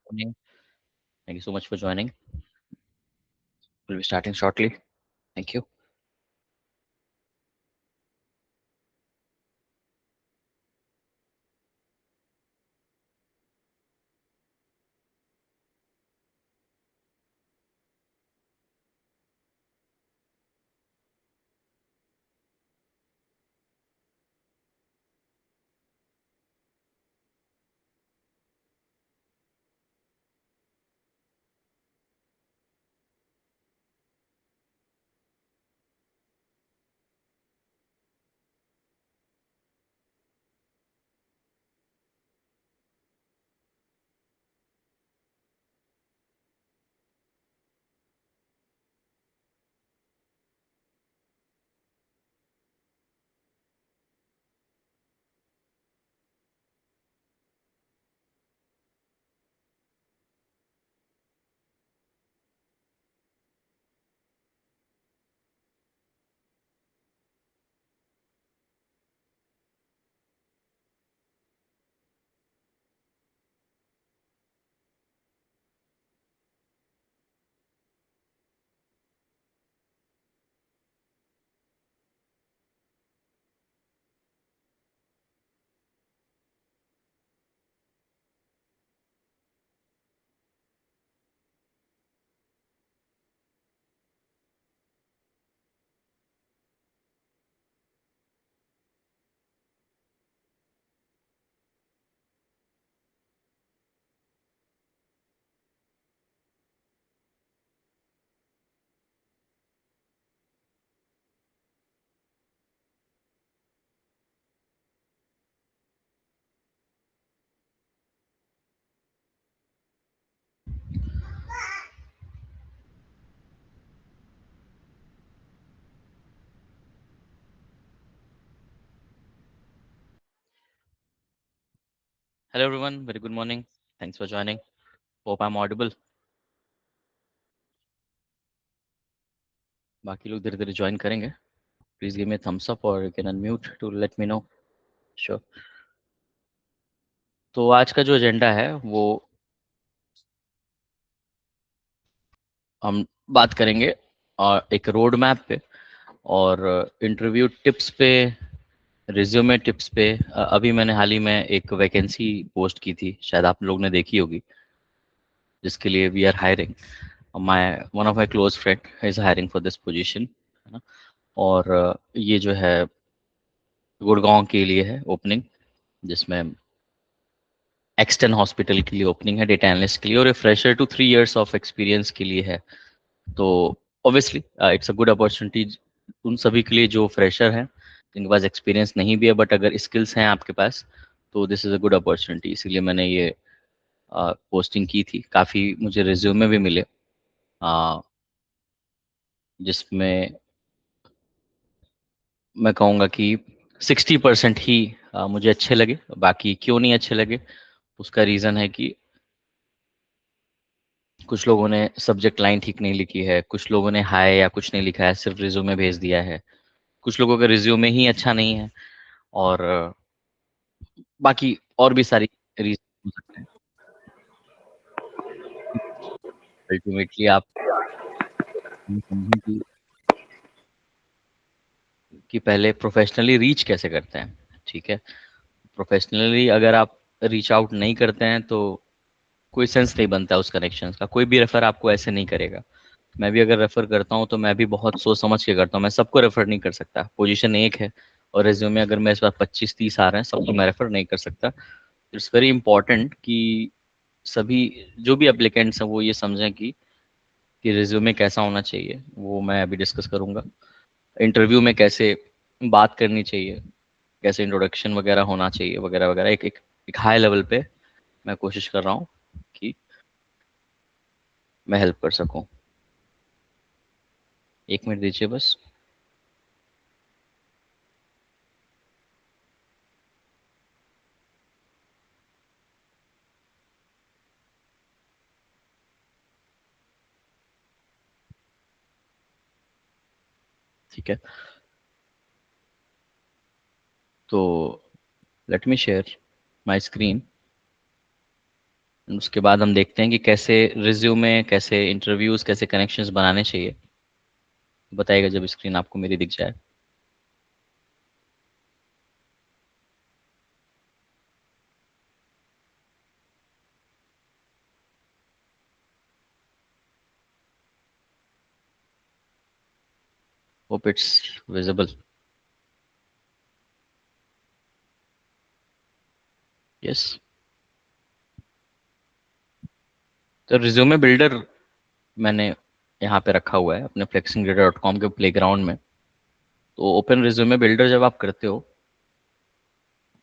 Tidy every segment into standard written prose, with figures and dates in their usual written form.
Morning. Thank you so much for joining. We'll be starting shortly. Thank you. Hello everyone. Very good morning. Thanks for joining. Hope I'm audible. बाकी लोग धीरे-धीरे join करेंगे. Please give me a thumbs up or you can unmute to let me know. Sure. तो आज का जो agenda है वो हम बात करेंगे और एक रोड मैप पे और इंटरव्यू टिप्स पे, रिज्यूमे टिप्स पे. अभी मैंने हाल ही में एक वैकेंसी पोस्ट की थी, शायद आप लोग ने देखी होगी, जिसके लिए we are hiring. My one of my close friend is hiring for this position, है ना. और ये जो है गुड़गांव के लिए है ओपनिंग, जिसमें एक्सटर्न हॉस्पिटल के लिए ओपनिंग है, डेटा एनालिस्ट के लिए, और fresher to 3 years of experience के लिए है. तो obviously it's a good opportunity उन सभी के लिए जो फ्रेशर हैं, जिनके पास एक्सपीरियंस नहीं भी है बट अगर स्किल्स हैं आपके पास, तो this is a good opportunity. इसीलिए मैंने ये पोस्टिंग की थी. काफ़ी मुझे रिज्यूमे भी मिले, अ, जिसमें मैं कहूँगा कि 60% ही मुझे अच्छे लगे. बाकी क्यों नहीं अच्छे लगे, उसका रीज़न है कि कुछ लोगों ने सब्जेक्ट लाइन ठीक नहीं लिखी है, कुछ लोगों ने हाय या कुछ नहीं लिखा है, सिर्फ रिज्यूमे भेज दिया है, कुछ लोगों का रिज्यूमे ही अच्छा नहीं है, और बाकी और भी सारी रीज़न हो सकते हैं. अल्टीमेटली आप ये समझें कि पहले प्रोफेशनली रीच कैसे करते हैं. ठीक है, प्रोफेशनली अगर आप रीच आउट नहीं करते हैं तो कोई सेंस नहीं बनता उस कनेक्शन का. कोई भी रेफर आपको ऐसे नहीं करेगा. मैं भी अगर रेफर करता हूँ तो मैं भी बहुत सोच समझ के करता हूँ. मैं सबको रेफर नहीं कर सकता. पोजीशन एक है और रिज्यूमे अगर मेरे पास 25-30 आ रहे हैं, सबको मैं रेफर नहीं कर सकता. इट्स वेरी इंपॉर्टेंट कि सभी जो भी एप्लीकेंट्स हैं वो ये समझें कि रिज्यूमे कैसा होना चाहिए. वो मैं अभी डिस्कस करूंगा. इंटरव्यू में कैसे बात करनी चाहिए, कैसे इंट्रोडक्शन वगैरह होना चाहिए, वगैरह वगैरह. एक हाई लेवल पे मैं कोशिश कर रहा हूँ कि मैं हेल्प कर सकूँ. 1 मिनट दीजिए बस. ठीक है, तो let me share my screen. उसके बाद हम देखते हैं कि कैसे रिज्यूमे, कैसे इंटरव्यूज, कैसे कनेक्शंस बनाने चाहिए। बताइएगा जब स्क्रीन आपको मेरी दिख जाए। Hope it's visible. यस। तो रिज्यूमे बिल्डर मैंने यहाँ पे रखा हुआ है अपने flexingdata.com के प्लेग्राउंड में। तो ओपन रिज्यूमे बिल्डर जब आप करते हो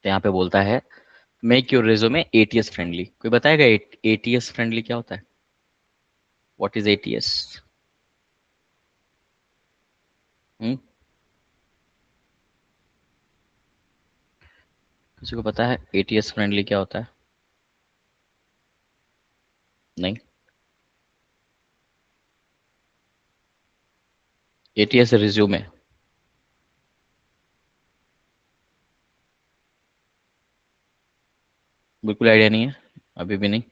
तो यहाँ पे बोलता है make your resume ATS friendly. कोई बताएगा एटीएस फ्रेंडली क्या होता है? What is ATS? हम्म किसी को पता है एटीएस फ्रेंडली क्या होता है? नहीं। ATS resume. बिल्कुल आइडिया नहीं है, अभी भी नहीं।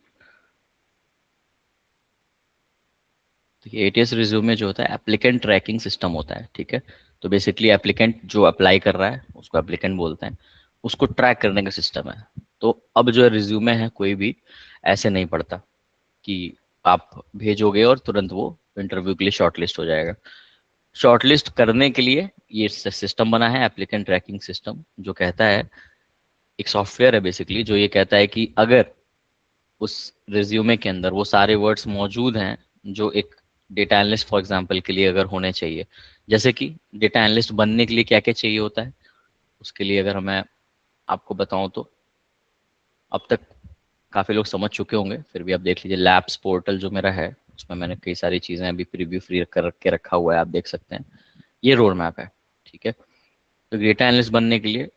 देखिए एटीएस रिज्यूमे जो होता है एप्लीकेंट ट्रैकिंग सिस्टम होता है, ठीक है। तो बेसिकली एप्लीकेंट जो अप्लाई कर रहा है उसको एप्लीकेंट बोलते हैं, उसको ट्रैक करने का सिस्टम है। तो अब जो रिज्यूमे है कोई भी ऐसे नहीं पड़ता कि आप भेजोगे और तुरंत वो इंटरव्यू के लिए शॉर्टलिस्ट हो जाएगा। शॉर्टलिस्ट करने के लिए ये सिस्टम बना है, एप्लीकेंट ट्रैकिंग सिस्टम, जो कहता है, एक सॉफ्टवेयर है बेसिकली जो ये कहता है कि अगर उस रिज्यूमे के अंदर वो सारे वर्ड्स मौजूद हैं जो एक डेटा एनालिस्ट फॉर एग्जांपल के लिए अगर होने चाहिए। जैसे कि डेटा एनालिस्ट बनने के लिए क्या क्या चाहिए होता है, उसके लिए अगर मैं आपको बताऊं तो अब तक काफ़ी लोग समझ चुके होंगे, फिर भी आप देख लीजिए। लैब्स पोर्टल जो मेरा है उसमें मैंने कई सारी चीज़ें अभी प्रीव्यू फ्री कर के रखा हुआ है, आप देख सकते हैं। ये रोड मैप है, ठीक है। तो डेटा एनालिस्ट बनने के लिए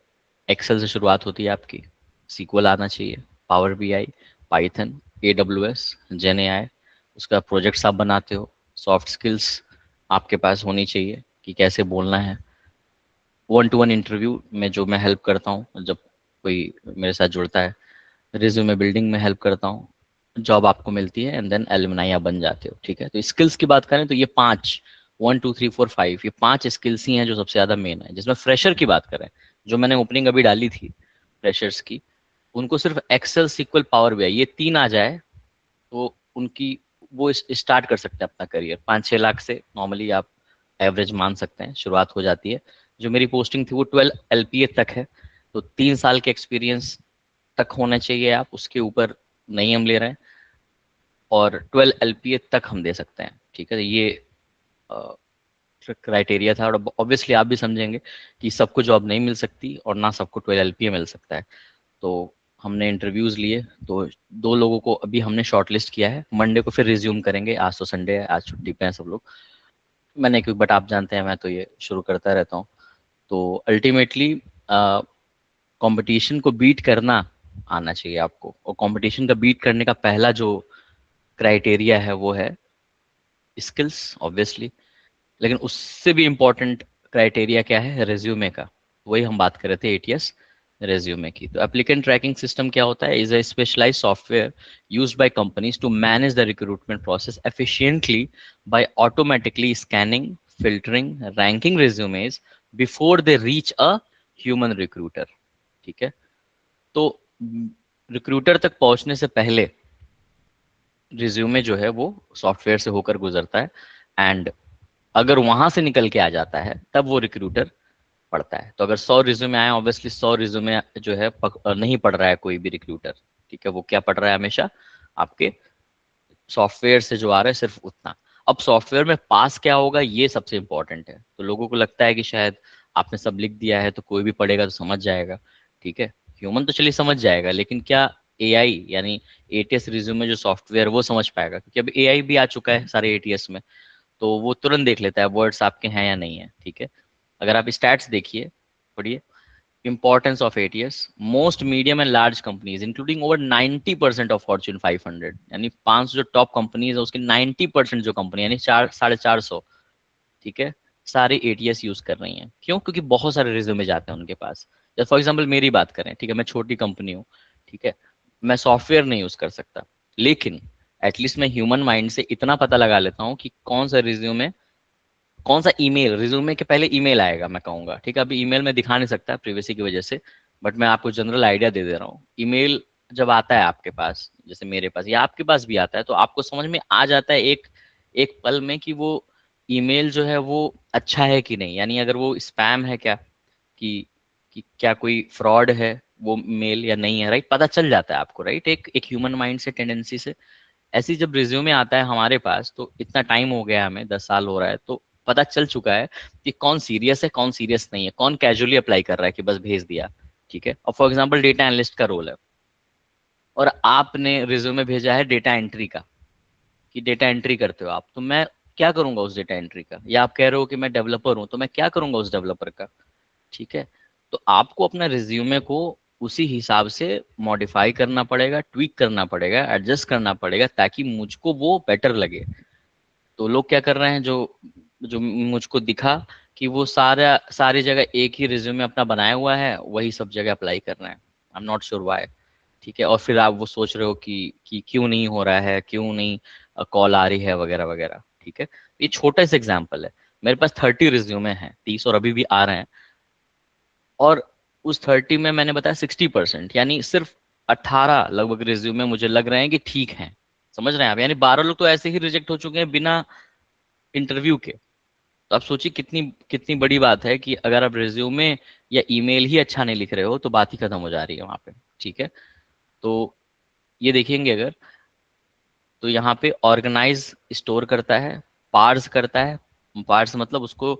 एक्सेल से शुरुआत होती है आपकी, सीक्वल आना चाहिए, पावर बीआई, पाइथन, एडब्ल्यूएस, जेन एआई। उसका प्रोजेक्ट्स आप बनाते हो, सॉफ्ट स्किल्स आपके पास होनी चाहिए कि कैसे बोलना है। वन टू वन इंटरव्यू में जो मैं हेल्प करता हूँ जब कोई मेरे साथ जुड़ता है, रिज्यूमे बिल्डिंग में हेल्प करता हूँ, जॉब आपको मिलती है एंड देन एलुमनाई आप बन जाते हो, ठीक है। तो स्किल्स की बात करें तो ये पांच, 1 2 3 4 5, ये पांच स्किल्स ही हैं जो सबसे ज्यादा मेन है। जिसमें फ्रेशर की बात करें, जो मैंने ओपनिंग अभी डाली थी फ्रेशर्स की, उनको सिर्फ एक्सेल, सीक्वल, पावर बीआई ये तीन आ जाए तो उनकी वो स्टार्ट कर सकते हैं अपना करियर। 5 6 लाख से नॉर्मली आप एवरेज मान सकते हैं शुरुआत हो जाती है। जो मेरी पोस्टिंग थी वो 12 LPA तक है। तो 3 साल के एक्सपीरियंस तक होना चाहिए, आप उसके ऊपर नहीं हम ले रहे हैं। और 12 LPA तक हम दे सकते हैं, ठीक है। ये क्राइटेरिया था। और ऑब्वियसली आप भी समझेंगे कि सबको जॉब नहीं मिल सकती और ना सबको 12 LPA मिल सकता है। तो हमने इंटरव्यूज लिए, तो 2 लोगों को अभी हमने शॉर्टलिस्ट किया है। मंडे को फिर रिज्यूम करेंगे, आज तो संडे है, आज छुट्टी पे हैं सब लोग। मैंने क्यों, बट आप जानते हैं मैं तो ये शुरू करता रहता हूँ। तो अल्टीमेटली कंपटीशन को बीट करना आना चाहिए आपको, और कंपटीशन का बीट करने का पहला जो क्राइटेरिया है वो है स्किल्स ऑब्वियसली। लेकिन उससे भी इम्पोर्टेंट क्राइटेरिया क्या है, रिज्यूमे का। वही हम बात कर रहे थे एटीएस रिज्यूमे की। तो एप्लीकेंट ट्रैकिंग सिस्टम क्या होता है, is a specialized software used by companies to manage the recruitment process efficiently by automatically scanning, filtering, ranking resumes before they reach a human recruiter, ठीक है। तो रिक्रूटर तक पहुंचने से पहले रिज्यूमे जो है वो सॉफ्टवेयर से होकर गुजरता है, एंड अगर वहां से निकल के आ जाता है तब वो रिक्रूटर पढ़ता है। तो अगर 100 रिज्यूमे आए, ऑब्वियसली 100 रिज्यूमे जो है नहीं पढ़ रहा है कोई भी रिक्रूटर, ठीक है। वो क्या पढ़ रहा है हमेशा, आपके सॉफ्टवेयर से जो आ रहा है सिर्फ उतना। अब सॉफ्टवेयर में पास क्या होगा ये सबसे इंपॉर्टेंट है। तो लोगों को लगता है कि शायद आपने सब लिख दिया है तो कोई भी पढ़ेगा तो समझ जाएगा, ठीक है। ह्यूमन तो चलिए समझ जाएगा, लेकिन क्या एआई यानी एटीएस रिज्यूमे जो सॉफ्टवेयर वो समझ पाएगा? क्योंकि अब एआई भी आ चुका है सारे एटीएस में, तो वो तुरंत देख लेता है वर्ड्स आपके हैं या नहीं है, ठीक है। अगर आप स्टैट्स देखिए, पढ़िए, importance of ATS, most medium and large companies including over 90% of Fortune 500, यानी 500 जो टॉप कंपनीज है उसके 90% जो कंपनी यानी 400 450, ठीक है, सारे एटीएस यूज कर रही हैं। क्यों? क्योंकि बहुत सारे रिज्यूमे जाते हैं उनके पास। जैसे फॉर एग्जांपल मेरी बात करें, ठीक है, मैं छोटी कंपनी हूँ, ठीक है, मैं सॉफ्टवेयर नहीं यूज कर सकता, लेकिन एटलीस्ट मैं ह्यूमन माइंड से इतना पता लगा लेता हूँ कि कौन सा रिज्यूमे, कौन सा ईमेल, रिज्यूमे के पहले ईमेल आएगा मैं कहूंगा, ठीक है। अभी ईमेल में दिखा नहीं सकता प्रिवेसी की वजह से, बट मैं आपको जनरल आइडिया दे दे रहा हूँ। ईमेल जब आता है आपके पास, जैसे मेरे पास या आपके पास भी आता है, तो आपको समझ में आ जाता है एक एक पल में कि वो ईमेल जो है वो अच्छा है कि नहीं, यानी अगर वो स्पैम है क्या, कि क्या कोई फ्रॉड है वो मेल या नहीं है, राइट। पता चल जाता है आपको, राइट, एक एक ह्यूमन माइंड से, टेंडेंसी से। ऐसे ही जब रिज्यूमे आता है हमारे पास, तो इतना टाइम हो गया, हमें 10 साल हो रहा है, तो पता चल चुका है कि कौन सीरियस है, कौन सीरियस नहीं है, कौन कैजुअली अप्लाई कर रहा है कि बस भेज दिया, ठीक है। और फॉर एग्जाम्पल डेटा एनालिस्ट का रोल है, और आपने रिज्यूमे भेजा है डेटा एंट्री का, कि डेटा एंट्री करते हो आप, तो मैं क्या करूंगा उस डेटा एंट्री का, या आप कह रहे हो कि मैं डेवलपर हूं, तो मैं क्या करूंगा उस डेवलपर का, ठीक है। तो आपको अपना रिज्यूमे को उसी हिसाब से मॉडिफाई करना पड़ेगा, ट्वीक करना पड़ेगा, एडजस्ट करना पड़ेगा, ताकि मुझको वो बेटर लगे। तो लोग क्या कर रहे हैं, जो जो मुझको दिखा कि वो सारी जगह एक ही रिज्यूमे अपना बनाया हुआ है, वही सब जगह अप्लाई कर रहे हैं। I am not sure why, ठीक है। और फिर आप वो सोच रहे हो कि क्यों नहीं हो रहा है, क्यों नहीं कॉल आ रही है, वगैरह वगैरह, ठीक है। ये छोटा सा एग्जाम्पल है। मेरे पास 30 रिज्यूमे हैं, 30, और अभी भी आ रहे हैं। और उस 30 में मैंने बताया 60%, यानी सिर्फ 18 लगभग रिज्यूमे मुझे लग रहे हैं कि ठीक हैं। समझ रहे हैं आप, यानी 12 लोग तो ऐसे ही रिजेक्ट हो चुके हैं बिना इंटरव्यू के। तो आप सोचिए कितनी कितनी बड़ी बात है कि अगर आप रिज्यूमे या ईमेल ही अच्छा नहीं लिख रहे हो, तो बात ही खत्म हो जा रही है वहां पे, ठीक है। तो ये देखेंगे अगर, तो यहाँ पे ऑर्गेनाइज स्टोर करता है, पार्स करता है, पार्स मतलब उसको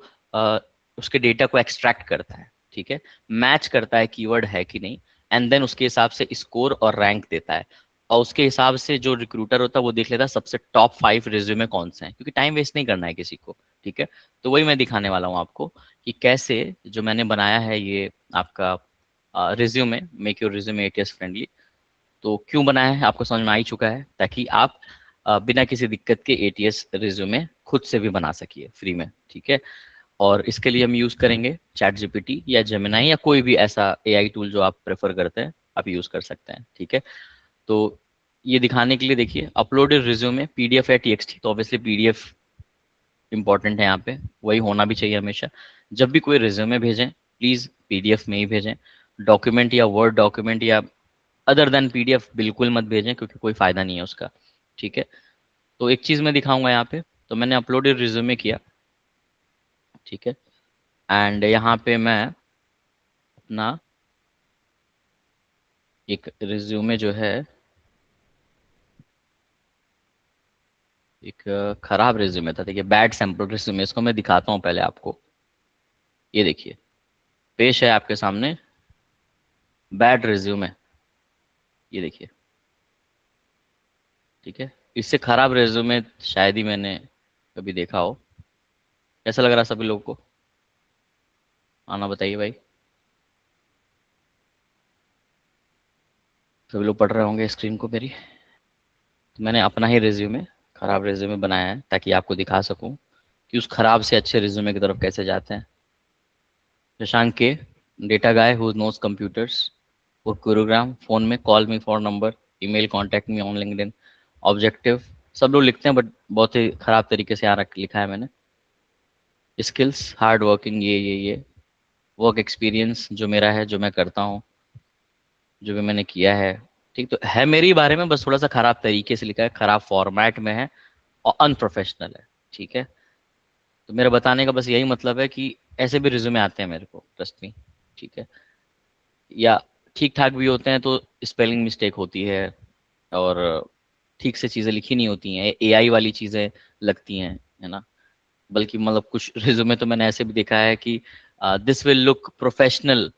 उसके डेटा को एक्सट्रैक्ट करता है, ठीक है। मैच करता है कीवर्ड है कि नहीं, एंड देन उसके हिसाब से स्कोर और रैंक देता है। और उसके हिसाब से जो रिक्रूटर होता है वो देख लेता है सबसे टॉप 5 रिज्यूमे कौन से हैं, क्योंकि टाइम वेस्ट नहीं करना है किसी को, ठीक है। तो वही मैं दिखाने वाला हूँ आपको कि कैसे जो मैंने बनाया है ये आपका resume, make your resume ATS friendly. तो क्यों बनाया है आपको समझ में आ ही चुका है, ताकि आप बिना किसी दिक्कत के एटीएस रिज्यूमे खुद से भी बना सकिए फ्री में, ठीक है। और इसके लिए हम यूज करेंगे चैट जीपीटी या जेमिनाई या कोई भी ऐसा एआई टूल जो आप प्रेफर करते हैं, आप यूज कर सकते हैं, ठीक है। तो ये दिखाने के लिए देखिए, अपलोडेड रिज्यूमे पीडीएफ या टीएक्सटी, तो ऑब्वियसली पीडीएफ इंपॉर्टेंट है यहाँ पे, वही होना भी चाहिए हमेशा। जब भी कोई रिज्यूमे भेजें, प्लीज पीडीएफ में ही भेजें। डॉक्यूमेंट या वर्ड डॉक्यूमेंट या अदर देन पीडीएफ बिल्कुल मत भेजें, क्योंकि कोई फायदा नहीं है उसका, ठीक है। तो एक चीज मैं दिखाऊंगा यहाँ पे, तो मैंने अपलोडेड रिज्यूमे किया, ठीक है। एंड यहाँ पे मैं अपना एक रिज्यूमे जो है, एक खराब रिज्यूमे था, देखिए बैड सैंपल रिज्यूमे, इसको मैं दिखाता हूँ पहले आपको। ये देखिए, पेश है आपके सामने बैड रिज्यूमे, ये देखिए, ठीक है। इससे खराब रिज्यूमे शायद ही मैंने कभी देखा हो। कैसा लग रहा है सभी लोगों को, आना बताइए भाई। सभी लोग पढ़ रहे होंगे स्क्रीन को मेरी। तो मैंने अपना ही रिज्यूमे, खराब रिज्यूमे बनाया है, ताकि आपको दिखा सकूं कि उस खराब से अच्छे रिज्यूमे की तरफ कैसे जाते हैं। शशांक के, data guy who knows computers, और गुरुग्राम, फोन में call me for number, email contact me on LinkedIn, objective, सब लोग लिखते हैं बट बहुत ही खराब तरीके से यहाँ लिखा है मैंने। स्किल्स हार्ड वर्किंग, ये वर्क एक्सपीरियंस जो मेरा है, जो मैं करता हूँ, जो भी मैंने किया है, ठीक, तो है मेरे ही बारे में, बस थोड़ा सा खराब तरीके से लिखा है, खराब फॉर्मेट में है, और अनप्रोफेशनल है, ठीक है। तो मेरा बताने का बस यही मतलब है कि ऐसे भी रिज्यूमे आते हैं मेरे को, ट्रस्ट मी, ठीक है। या ठीक ठाक भी होते हैं तो स्पेलिंग मिस्टेक होती है, और ठीक से चीज़ें लिखी नहीं होती हैं, एआई वाली चीज़ें लगती हैं, है ना। बल्कि मतलब कुछ रिज्यूमे तो मैंने ऐसे भी देखा है कि दिस विल लुक प्रोफेशनल,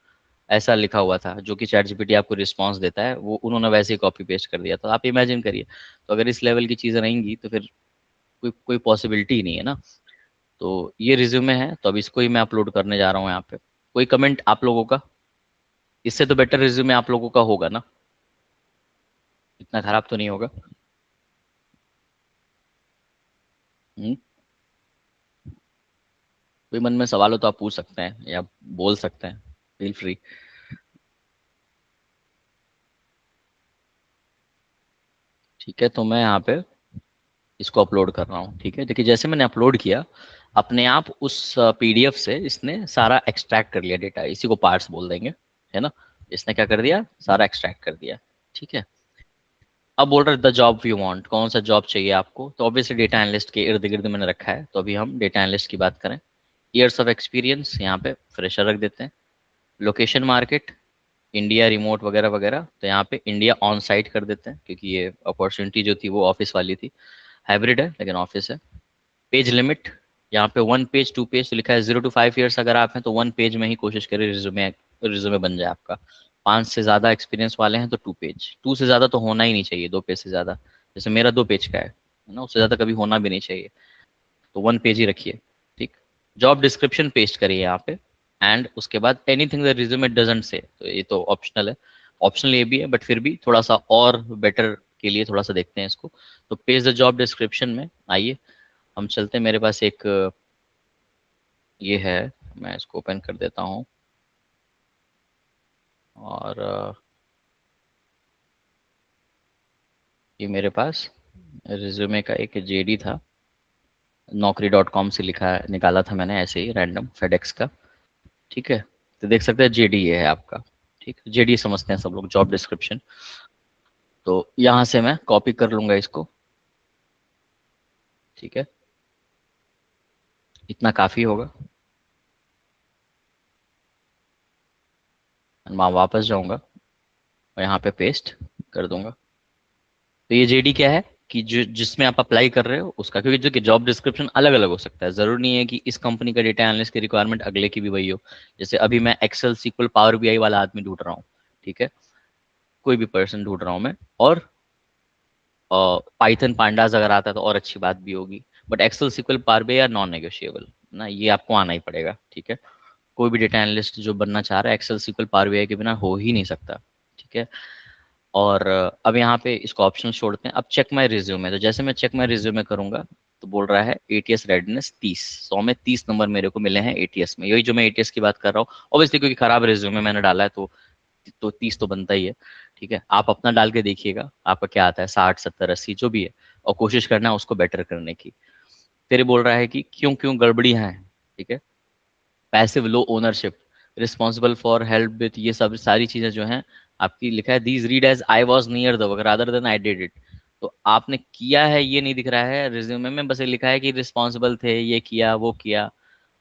ऐसा लिखा हुआ था, जो कि चैट जीपीटी आपको रिस्पांस देता है, वो उन्होंने वैसे ही कॉपी पेस्ट कर दिया, तो आप इमेजिन करिए। तो अगर इस लेवल की चीज़ें रहेंगी तो फिर कोई कोई पॉसिबिलिटी ही नहीं है ना। तो ये रिज्यूमे है, तो अब इसको ही मैं अपलोड करने जा रहा हूँ यहाँ पे। कोई कमेंट आप लोगों का, इससे तो बेटर रिज्यूमे आप लोगों का होगा ना, इतना खराब तो नहीं होगा। हम्म? कोई मन में सवाल हो तो आप पूछ सकते हैं या बोल सकते हैं, फील फ्री। ठीक है, तो मैं यहाँ पे इसको अपलोड कर रहा हूँ। ठीक है, देखिए जैसे मैंने अपलोड किया, अपने आप उस पीडीएफ से इसने सारा एक्सट्रैक्ट कर लिया डेटा, इसी को पार्ट्स बोल देंगे, है ना। इसने क्या कर दिया, सारा एक्सट्रैक्ट कर दिया। ठीक है, अब बोल रहे द जॉब यू वांट, कौन सा जॉब चाहिए आपको, तो ऑब्वियसली डेटा एनालिस्ट के इर्द गिर्द मैंने रखा है, तो अभी हम डेटा एनालिस्ट की बात करें। ईयर्स ऑफ एक्सपीरियंस यहाँ पे फ्रेशर रख देते हैं। लोकेशन मार्केट इंडिया रिमोट वगैरह वगैरह, तो यहाँ पे इंडिया ऑन साइट कर देते हैं, क्योंकि ये अपॉर्चुनिटी जो थी वो ऑफिस वाली थी। हाइब्रिड है लेकिन ऑफिस है। पेज लिमिट यहाँ पे 1 पेज 2 पेज, तो लिखा है 0 to 5 years अगर आप हैं तो 1 पेज में ही कोशिश करें रिज्यूमे रिज्यूमे बन जाए आपका। 5 से ज़्यादा एक्सपीरियंस वाले हैं तो 2 पेज, 2 से ज़्यादा तो होना ही नहीं चाहिए, 2 पेज से ज़्यादा। जैसे मेरा 2 पेज का है ना, उससे ज़्यादा कभी होना भी नहीं चाहिए, तो 1 पेज ही रखिए। ठीक, जॉब डिस्क्रिप्शन पेस्ट करिए यहाँ पे, एंड उसके बाद anything the resume doesn't say, तो ये तो ऑप्शनल है, ऑप्शनल ये भी है, बट फिर भी थोड़ा सा और बेटर के लिए थोड़ा सा देखते हैं इसको। तो पेज द जॉब डिस्क्रिप्शन में आइए, हम चलते हैं। मेरे पास एक ये है, मैं इसको ओपन कर देता हूँ, और ये मेरे पास रिज्यूमे का एक जेडी था, naukri.com से लिखा है, निकाला था मैंने ऐसे ही रैंडम फेडेक्स का। ठीक है, तो देख सकते हैं जेडी ये है आपका। ठीक, जेडी समझते हैं सब लोग, जॉब डिस्क्रिप्शन। तो यहाँ से मैं कॉपी कर लूंगा इसको। ठीक है, इतना काफ़ी होगा। मैं वापस जाऊंगा और यहाँ पे पेस्ट कर दूंगा। तो ये जेडी क्या है कि जो जिसमें आप अप्लाई कर रहे हो उसका, क्योंकि जो कि जॉब डिस्क्रिप्शन अलग अलग हो सकता है, जरूरी नहीं है कि इस कंपनी का डेटा एनालिस्ट की रिक्वायरमेंट अगले की भी वही हो। जैसे अभी मैं एक्सेल सीक्वल पावर बीआई वाला आदमी ढूंढ रहा हूँ, ठीक है, कोई भी पर्सन ढूंढ रहा हूँ मैं, और पाइथन पांडास अगर आता है तो और अच्छी बात भी होगी, but Excel SQL power BI या नॉन नेगोशिएबल ना, ये आपको आना ही पड़ेगा। ठीक है, कोई भी डेटा एनालिस्ट जो बनना चाह रहा है एक्सेल सीक्वल पावर बीआई के बिना हो ही नहीं सकता। ठीक है, और अब यहाँ पे इसको ऑप्शन छोड़ते हैं। अब चेक माई रिज्यूमे, तो जैसे मैं चेक माई रिज्यूमे करूंगा तो बोल रहा है एटीएस रेडनेस 30, 100 में 30 नंबर मेरे को मिले हैं एटीएस में, यही जो मैं एटीएस की बात कर रहा हूँ। ऑब्वियसली क्योंकि खराब रिज्यूमे मैंने डाला है तो 30 तो बनता ही है। ठीक है, आप अपना डाल के देखिएगा आपका क्या आता है, 60 70 80 जो भी है, और कोशिश करना है उसको बेटर करने की। फिर बोल रहा है कि क्यों क्यों गड़बड़ियां हैं। ठीक है, passive low ownership, responsible for help with, ये सब सारी चीजें जो हैं आपकी, लिखा है these read as I was near the work rather than I did it, तो आपने किया है ये नहीं दिख रहा है रिज्यूमे में, बस ये लिखा है कि रिस्पॉन्सिबल थे, ये किया वो किया,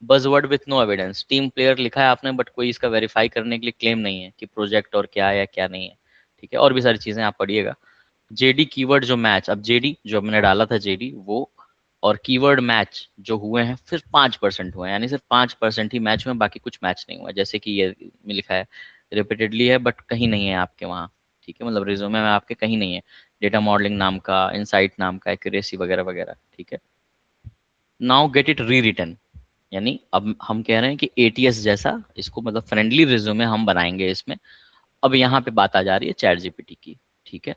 buzzword with no evidence. Team player लिखा है आपने, बट कोई इसका वेरीफाई करने के लिए क्लेम नहीं है कि प्रोजेक्ट और क्या है या क्या नहीं है। ठीक है, और भी सारी चीजें आप पढ़िएगा। जेडी कीवर्ड जो मैच, अब जेडी जो मैंने डाला था जेडी वो, और कीवर्ड मैच जो हुए हैं सिर्फ 5% हुए हैं, यानी सिर्फ 5% ही मैच हुए, बाकी कुछ मैच नहीं हुआ। जैसे कि ये में लिखा है रिपीटेडली है बट कहीं नहीं है आपके वहाँ। ठीक है, मतलब रिज्यूमे में आपके कहीं नहीं है डेटा मॉडलिंग नाम का, इनसाइट नाम का, एक्यूरेसी वगैरह वगैरह। ठीक है, नाउ गेट इट री रिटन, यानी अब हम कह रहे हैं कि एटीएस जैसा इसको, मतलब फ्रेंडली रिज्यूमे हम बनाएंगे इसमें। अब यहाँ पे बात आ जा रही है चैट जीपीटी की। ठीक है,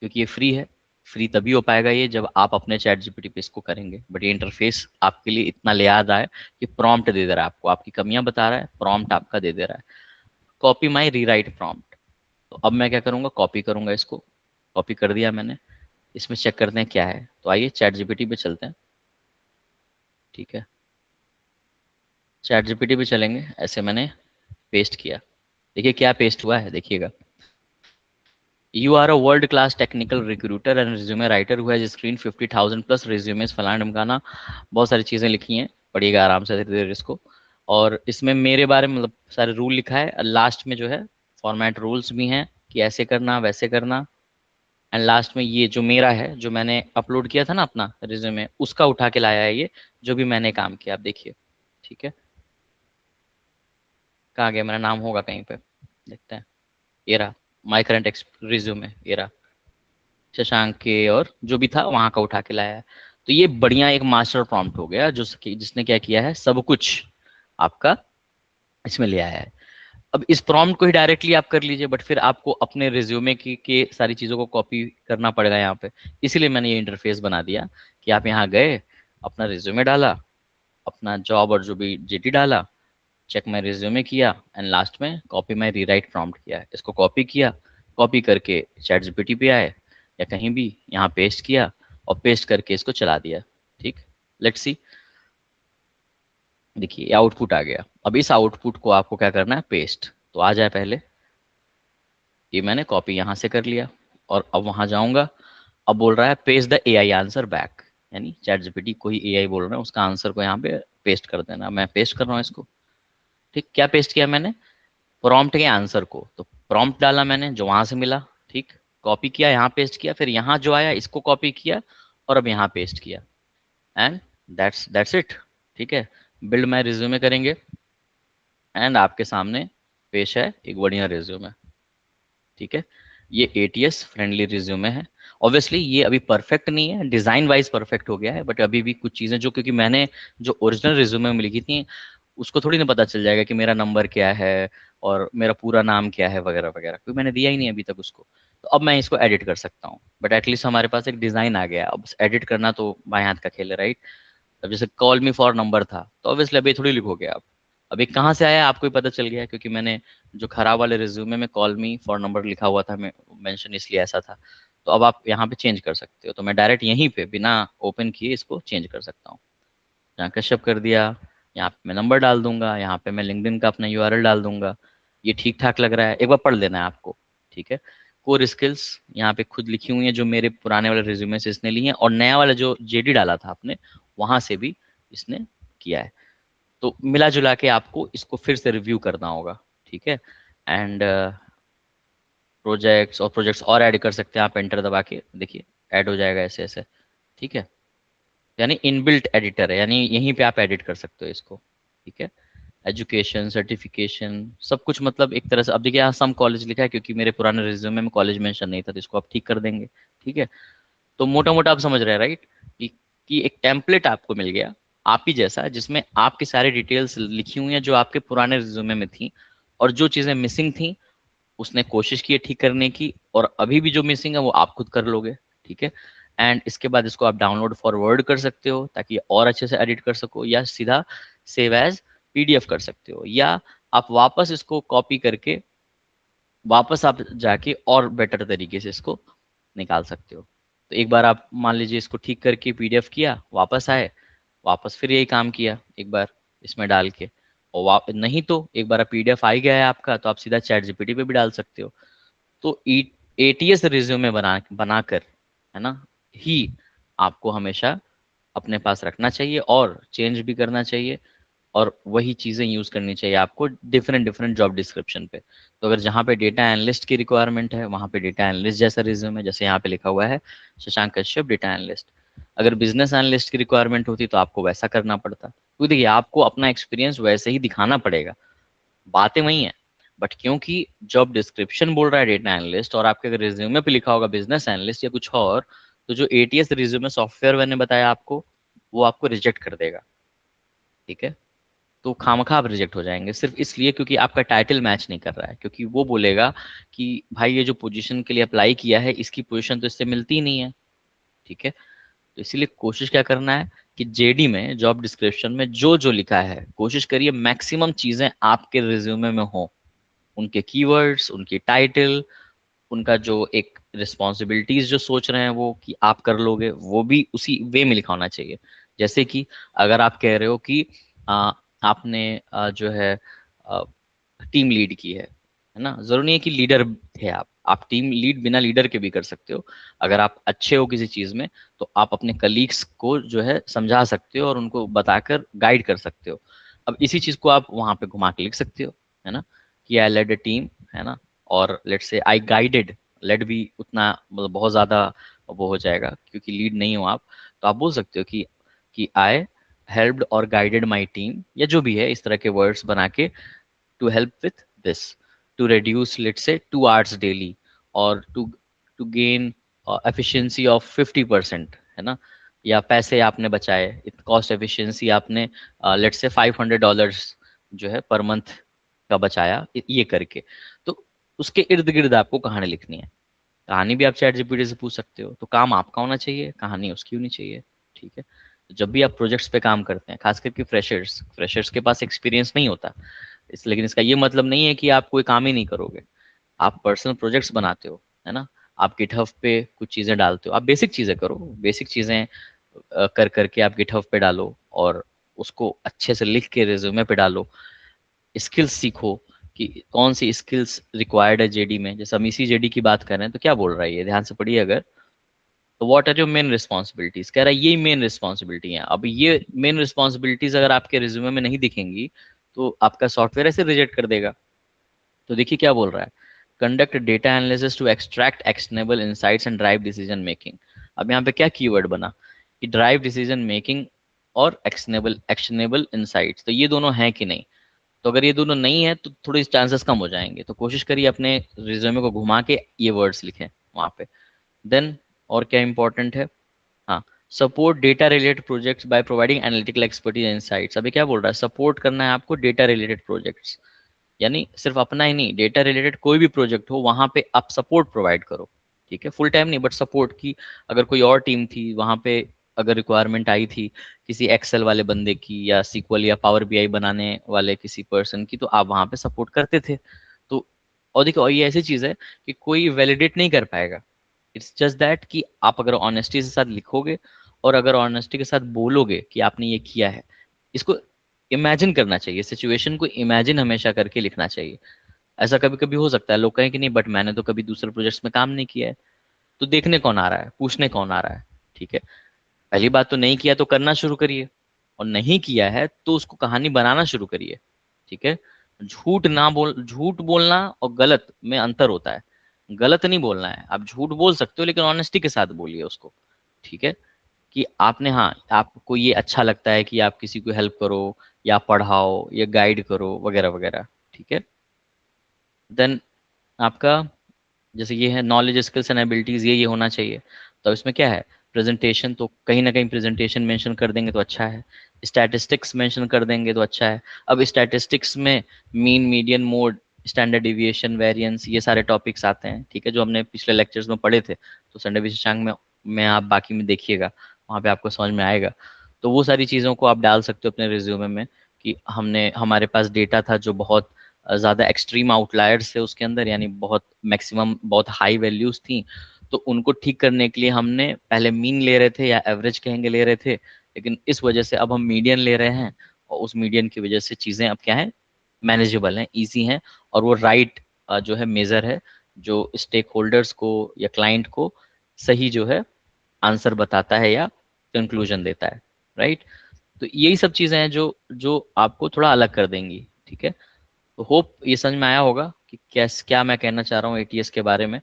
क्योंकि ये फ्री है, फ्री तभी हो पाएगा ये जब आप अपने चैट जीपीटी पे इसको करेंगे, बट ये इंटरफेस आपके लिए इतना ले आ रहा है कि प्रॉम्प्ट दे दे रहा है आपको, आपकी कमियां बता रहा है, प्रॉम्प्ट आपका दे दे रहा है। कॉपी माई रीराइट प्रॉम्प्ट, तो अब मैं क्या करूंगा, कॉपी करूंगा इसको। कॉपी कर दिया मैंने, इसमें चेक करते हैं क्या है, तो आइए चैट जीपीटी पे चलते हैं। ठीक है, चैट जीपीटी पे चलेंगे, ऐसे मैंने पेस्ट किया, देखिए क्या पेस्ट हुआ है, देखिएगा। You are a world class technical recruiter and resume writer who has screened 50,000 plus resumes, फलाना ढमकाना, बहुत सारी चीज़ें लिखी हैं, पढ़िएगा आराम से धीरे धीरे इसको। और इसमें मेरे बारे में मतलब सारे रूल लिखा है, लास्ट में जो है फॉर्मेट रूल्स भी हैं कि ऐसे करना वैसे करना, एंड लास्ट में ये जो मेरा है जो मैंने अपलोड किया था ना अपना रिज्यूमे, उसका उठा के लाया है ये, जो भी मैंने काम किया, आप देखिए। ठीक है, कहाँ गया मेरा नाम, होगा कहीं पे, देखते हैं। ये रहा माई करंट रिज्यूमे, ये रहा शशांक के, और जो भी था वहां का उठा के लाया है। तो ये बढ़िया एक मास्टर प्रॉम्प्ट हो गया जो जिसने क्या किया है, सब कुछ आपका इसमें ले आया है। अब इस प्रॉम्प्ट को ही डायरेक्टली आप कर लीजिए, बट फिर आपको अपने रिज्यूमे की के सारी चीजों को कॉपी करना पड़ेगा यहाँ पे, इसीलिए मैंने ये इंटरफेस बना दिया कि आप यहाँ गए, अपना रिज्यूमे डाला, अपना जॉब और जो भी जीटी डाला, चेक माई रिज्यूमे किया, एंड लास्ट में कॉपी माई रीराइट प्रॉम्प्ट किया, इसको कॉपी किया, कॉपी करके चैट जीपीटी पे आए, या कहीं भी यहाँ पेस्ट किया और पेस्ट करके इसको चला दिया। ठीक, लेट्स सी, देखिए ये आउटपुट आ गया। अब इस आउटपुट को आपको क्या करना है, पेस्ट। तो आ जाए पहले, ये मैंने कॉपी यहाँ से कर लिया और अब वहां जाऊंगा। अब बोल रहा है paste the AI answer back, यानी चैट जीपीटी कोई एआई बोल रहा है उसका आंसर को यहाँ पे पेस्ट कर देना। मैं पेस्ट कर रहा हूँ इसको। ठीक, क्या पेस्ट किया मैंने, प्रॉम्प्ट के आंसर को। तो प्रॉम्प्ट डाला मैंने जो वहां से मिला, ठीक, कॉपी किया, यहाँ पेस्ट किया, फिर यहाँ जो आया इसको कॉपी किया और अब यहाँ पेस्ट किया, एंड दैट्स इट। ठीक है, बिल्ड माई रिज्यूमे करेंगे एंड आपके सामने पेश है एक बढ़िया रिज्यूमे। ठीक है, ये एटीएस फ्रेंडली रिज्यूमे है। ऑब्वियसली ये अभी परफेक्ट नहीं है, डिजाइन वाइज परफेक्ट हो गया है, बट अभी भी कुछ चीजें जो, क्योंकि मैंने जो ओरिजिनल रिज्यूमे में लिखी थी उसको थोड़ी ना पता चल जाएगा कि मेरा नंबर क्या है और मेरा पूरा नाम क्या है वगैरह वगैरह, क्योंकि मैंने दिया ही नहीं अभी तक उसको। तो अब मैं इसको एडिट कर सकता हूँ, बट एटलीस्ट हमारे पास एक डिजाइन आ गया। अब एडिट करना तो बाएं हाथ का खेल है, राइट। अब जैसे कॉल मी फॉर नंबर था तो ऑब्वियसली अभी थोड़ी लिखोगे आप। अभी कहाँ से आया आपको ही पता चल गया, क्योंकि मैंने जो खराब वाले रिज्यूमे में कॉल मी फॉर नंबर लिखा हुआ था, मैं मेंशन इसलिए ऐसा था। तो अब आप यहाँ पे चेंज कर सकते हो। तो मैं डायरेक्ट यहीं पे बिना ओपन किए इसको चेंज कर सकता हूँ। यहाँ कश्यप कर दिया, यहाँ पे मैं नंबर डाल दूंगा, यहाँ पे मैं लिंक्डइन का अपना यूआरएल डाल दूंगा। ये ठीक ठाक लग रहा है, एक बार पढ़ लेना है आपको। ठीक है, कोर स्किल्स यहाँ पे खुद लिखी हुई है जो मेरे पुराने वाले रिज्यूमे से इसने ली है, और नया वाला जो जेडी डाला था आपने वहां से भी इसने किया है। तो मिला जुला के आपको इसको फिर से रिव्यू करना होगा। ठीक है, एंड प्रोजेक्ट्स और प्रोजेक्ट्स और ऐड कर सकते हैं आप, एंटर दबा के देखिए ऐड हो जाएगा ऐसे ऐसे। ठीक है, यानी इनबिल्ट एडिटर है, यानी यहीं पे आप एडिट कर सकते हो इसको। ठीक है, एजुकेशन सर्टिफिकेशन सब कुछ, मतलब एक तरह से। अब देखिए यहाँ सम कॉलेज लिखा है क्योंकि मेरे पुराने रिज्यूमे में कॉलेज मेंशन नहीं था, तो इसको आप ठीक कर देंगे। ठीक है, तो मोटा मोटा आप समझ रहे हैं, राइट, कि एक टेम्पलेट आपको मिल गया आप ही जैसा, जिसमें आपकी सारी डिटेल्स लिखी हुई हैं जो आपके पुराने रिज्यूमे में थी, और जो चीजें मिसिंग थी उसने कोशिश की है ठीक करने की, और अभी भी जो मिसिंग है वो आप खुद कर लोगे। ठीक है, एंड इसके बाद इसको आप डाउनलोड फॉरवर्ड कर सकते हो ताकि और अच्छे से एडिट कर सको, या सीधा सेव एज पीडीएफ कर सकते हो, या आप वापस इसको कॉपी करके वापस आप जाके और बेटर तरीके से इसको निकाल सकते हो। तो एक बार आप मान लीजिए इसको ठीक करके पीडीएफ किया, वापस आए, वापस फिर यही काम किया एक बार इसमें डाल के, और नहीं तो एक बार पीडीएफ आ ही गया है आपका तो आप सीधा चैट जीपीटी पे भी डाल सकते हो। तो एटीएस रिज्यूमे बनाकर, है ना, ही आपको हमेशा अपने पास रखना चाहिए और चेंज भी करना चाहिए, और वही चीजें यूज करनी चाहिए आपको डिफरेंट डिफरेंट जॉब डिस्क्रिप्शन पे। तो अगर जहाँ पे डेटा एनालिस्ट की रिक्वायरमेंट है वहाँ पे डेटा एनालिस्ट जैसा रिज्यूम है, जैसे यहाँ पे लिखा हुआ है शशांक कश्यप डेटा एनालिस्ट। अगर बिजनेस एनालिस्ट की रिक्वायरमेंट होती तो आपको वैसा करना पड़ता, क्योंकि देखिए आपको अपना एक्सपीरियंस वैसे ही दिखाना पड़ेगा, बातें वही हैं। बट क्योंकि जॉब डिस्क्रिप्शन बोल रहा है डेटा एनालिस्ट, और आपके अगर रिज्यूमे पे लिखा होगा बिजनेस एनालिस्ट या कुछ और, तो जो एटीएस रिज्यूमे सॉफ्टवेयर मैंने बताया आपको वो आपको रिजेक्ट कर देगा। ठीक है, तो खामखा आप रिजेक्ट हो जाएंगे सिर्फ इसलिए क्योंकि आपका टाइटल मैच नहीं कर रहा है, क्योंकि वो बोलेगा कि भाई ये जो पोजीशन के लिए अप्लाई किया है इसकी पोजीशन तो इससे मिलती ही नहीं है। ठीक है, तो इसीलिए कोशिश क्या करना है कि जेडी में जॉब डिस्क्रिप्शन में जो जो लिखा है कोशिश करिए मैक्सिमम चीजें आपके रिज्यूमे में हो, उनके कीवर्ड्स, उनकी टाइटल, उनका जो एक रिस्पॉन्सिबिलिटीज जो सोच रहे हैं वो कि आप कर लोगे, वो भी उसी वे में लिखा होना चाहिए। जैसे कि अगर आप कह रहे हो कि आपने जो है टीम लीड की है ना, जरूरी नहीं है कि लीडर थे आप टीम लीड बिना लीडर के भी कर सकते हो। अगर आप अच्छे हो किसी चीज में तो आप अपने कलीग्स को जो है समझा सकते हो और उनको बताकर गाइड कर सकते हो। अब इसी चीज को आप वहां पे घुमा के लिख सकते हो, है ना, कि आई लेड अ टीम, है ना, और let's say I guided, lead भी उतना मतलब बहुत ज्यादा वो हो जाएगा क्योंकि लीड नहीं हो आप। तो आप बोल सकते हो कि आई हेल्प्ड और गाइडेड माई टीम, या जो भी है इस तरह के वर्ड्स बना के, to help with this, to reduce let's say 2 hours daily, or to gain efficiency of 50%, है ना, या पैसे आपने बचाए, कॉस्ट एफिशिएंसी आपने लेट्स से $500 जो है पर मंथ का बचाया ये करके। तो उसके इर्द गिर्द आपको कहानी लिखनी है। कहानी भी आप चैट जीपीटी से पूछ सकते हो, तो काम आपका होना चाहिए, कहानी उसकी होनी चाहिए। ठीक है, तो जब भी आप प्रोजेक्ट्स पे काम करते हैं, खास करके फ्रेशर्स फ्रेशर्स के पास एक्सपीरियंस नहीं होता लेकिन इसका ये मतलब नहीं है कि आप कोई काम ही नहीं करोगे। आप पर्सनल प्रोजेक्ट्स बनाते हो, है ना, आप गिटहब पे कुछ चीज़ें डालते हो, आप बेसिक चीज़ें करो, बेसिक चीज़ें कर करके आप गिटहब पे डालो और उसको अच्छे से लिख के रिज्यूमे पे डालो। स्किल्स सीखो कि कौन सी स्किल्स रिक्वायर्ड है जेडी में। जैसे हम इसी जेडी की बात कर रहे हैं तो क्या बोल रहा है ये, ध्यान से पढ़िए अगर। तो what are your main responsibilities, कह रहा है यही मेन रिस्पॉन्सिबिलिटी है। अब ये मेन रिस्पॉन्सिबिलिटीज अगर आपके रिज्यूमे में नहीं दिखेंगी तो आपका सॉफ्टवेयर ऐसे रिजेक्ट कर देगा। तो देखिए क्या बोल रहा है, conduct data analysis to extract actionable insights and drive decision making. अब यहाँ पे क्या कीवर्ड बना कि ड्राइव डिसीजन मेकिंग और एक्शनेबल एक्शनेबल इंसाइट्स, तो ये दोनों हैं कि नहीं। तो अगर ये दोनों नहीं है तो थोड़ी चांसेस कम हो जाएंगे। तो कोशिश करिए अपने रिज्यूमे को घुमा के ये वर्ड्स लिखें वहां पे। देन और क्या इंपॉर्टेंट है, हाँ, support data related projects by providing analytical expertise and insights. अभी क्या बोल रहा है, सपोर्ट करना है आपको डेटा रिलेटेड प्रोजेक्ट्स, यानी सिर्फ अपना ही नहीं, डेटा रिलेटेड कोई भी प्रोजेक्ट हो वहां पे आप सपोर्ट प्रोवाइड करो। ठीक है, फुल टाइम नहीं बट सपोर्ट की। अगर कोई और टीम थी वहां पे, अगर रिक्वायरमेंट आई थी किसी एक्सेल वाले बंदे की या सीक्वल या पावर बीआई बनाने वाले किसी पर्सन की, तो आप वहां पे सपोर्ट करते थे। तो और देखो, और ये ऐसी चीज है कि कोई वैलिडेट नहीं कर पाएगा। इट्स जस्ट दैट कि आप अगर ऑनेस्टी के साथ लिखोगे और अगर ऑनेस्टी के साथ बोलोगे कि आपने ये किया है, इसको इमेजिन करना चाहिए, सिचुएशन को इमेजिन हमेशा करके लिखना चाहिए। ऐसा कभी कभी हो सकता है लोग कहें कि नहीं बट मैंने तो कभी दूसरे प्रोजेक्ट्स में काम नहीं किया है। तो देखने कौन आ रहा है, पूछने कौन आ रहा है। ठीक है, पहली बात तो नहीं किया तो करना शुरू करिए, और नहीं किया है तो उसको कहानी बनाना शुरू करिए। ठीक है, झूठ बोलना और गलत में अंतर होता है। गलत नहीं बोलना है, आप झूठ बोल सकते हो लेकिन ऑनेस्टी के साथ बोलिए उसको। ठीक है, कि आपने, हाँ, आपको ये अच्छा लगता है कि आप किसी को हेल्प करो या पढ़ाओ या गाइड करो वगैरह वगैरह। ठीक है, देन आपका जैसे ये है नॉलेज स्किल्स एंड एबिलिटीज, ये होना चाहिए। तो इसमें क्या है, प्रेजेंटेशन, तो कहीं ना कहीं प्रेजेंटेशन मेंशन कर देंगे तो अच्छा है। स्टैटिस्टिक्स मेंशन कर देंगे तो अच्छा है। अब स्टैटिस्टिक्स में mean, median, mode, standard deviation, variance, ये सारे टॉपिक्स आते हैं। ठीक है, जो हमने पिछले लेक्चर्स में पढ़े थे। तो संडे विशेषांक में आप बाकी में देखिएगा, वहाँ पे आपको समझ में आएगा। तो वो सारी चीज़ों को आप डाल सकते हो अपने रिज्यूमे में कि हमारे पास डेटा था जो बहुत ज़्यादा एक्सट्रीम आउटलायर्स थे उसके अंदर, यानी बहुत मैक्सिमम बहुत हाई वैल्यूज थी। तो उनको ठीक करने के लिए हमने पहले मीन ले रहे थे या एवरेज कहेंगे ले रहे थे, लेकिन इस वजह से अब हम मीडियन ले रहे हैं। और उस मीडियन की वजह से चीज़ें अब क्या है, मैनेजेबल हैं, ईजी हैं। और वो राइट जो है मेजर है, जो स्टेक होल्डर्स को या क्लाइंट को सही जो है आंसर बताता है या कंक्लूजन देता है। राइट, तो यही सब चीज़ें हैं जो जो आपको थोड़ा अलग कर देंगी। ठीक है, तो होप ये समझ में आया होगा कि क्या मैं कहना चाह रहा हूँ एटीएस के बारे में।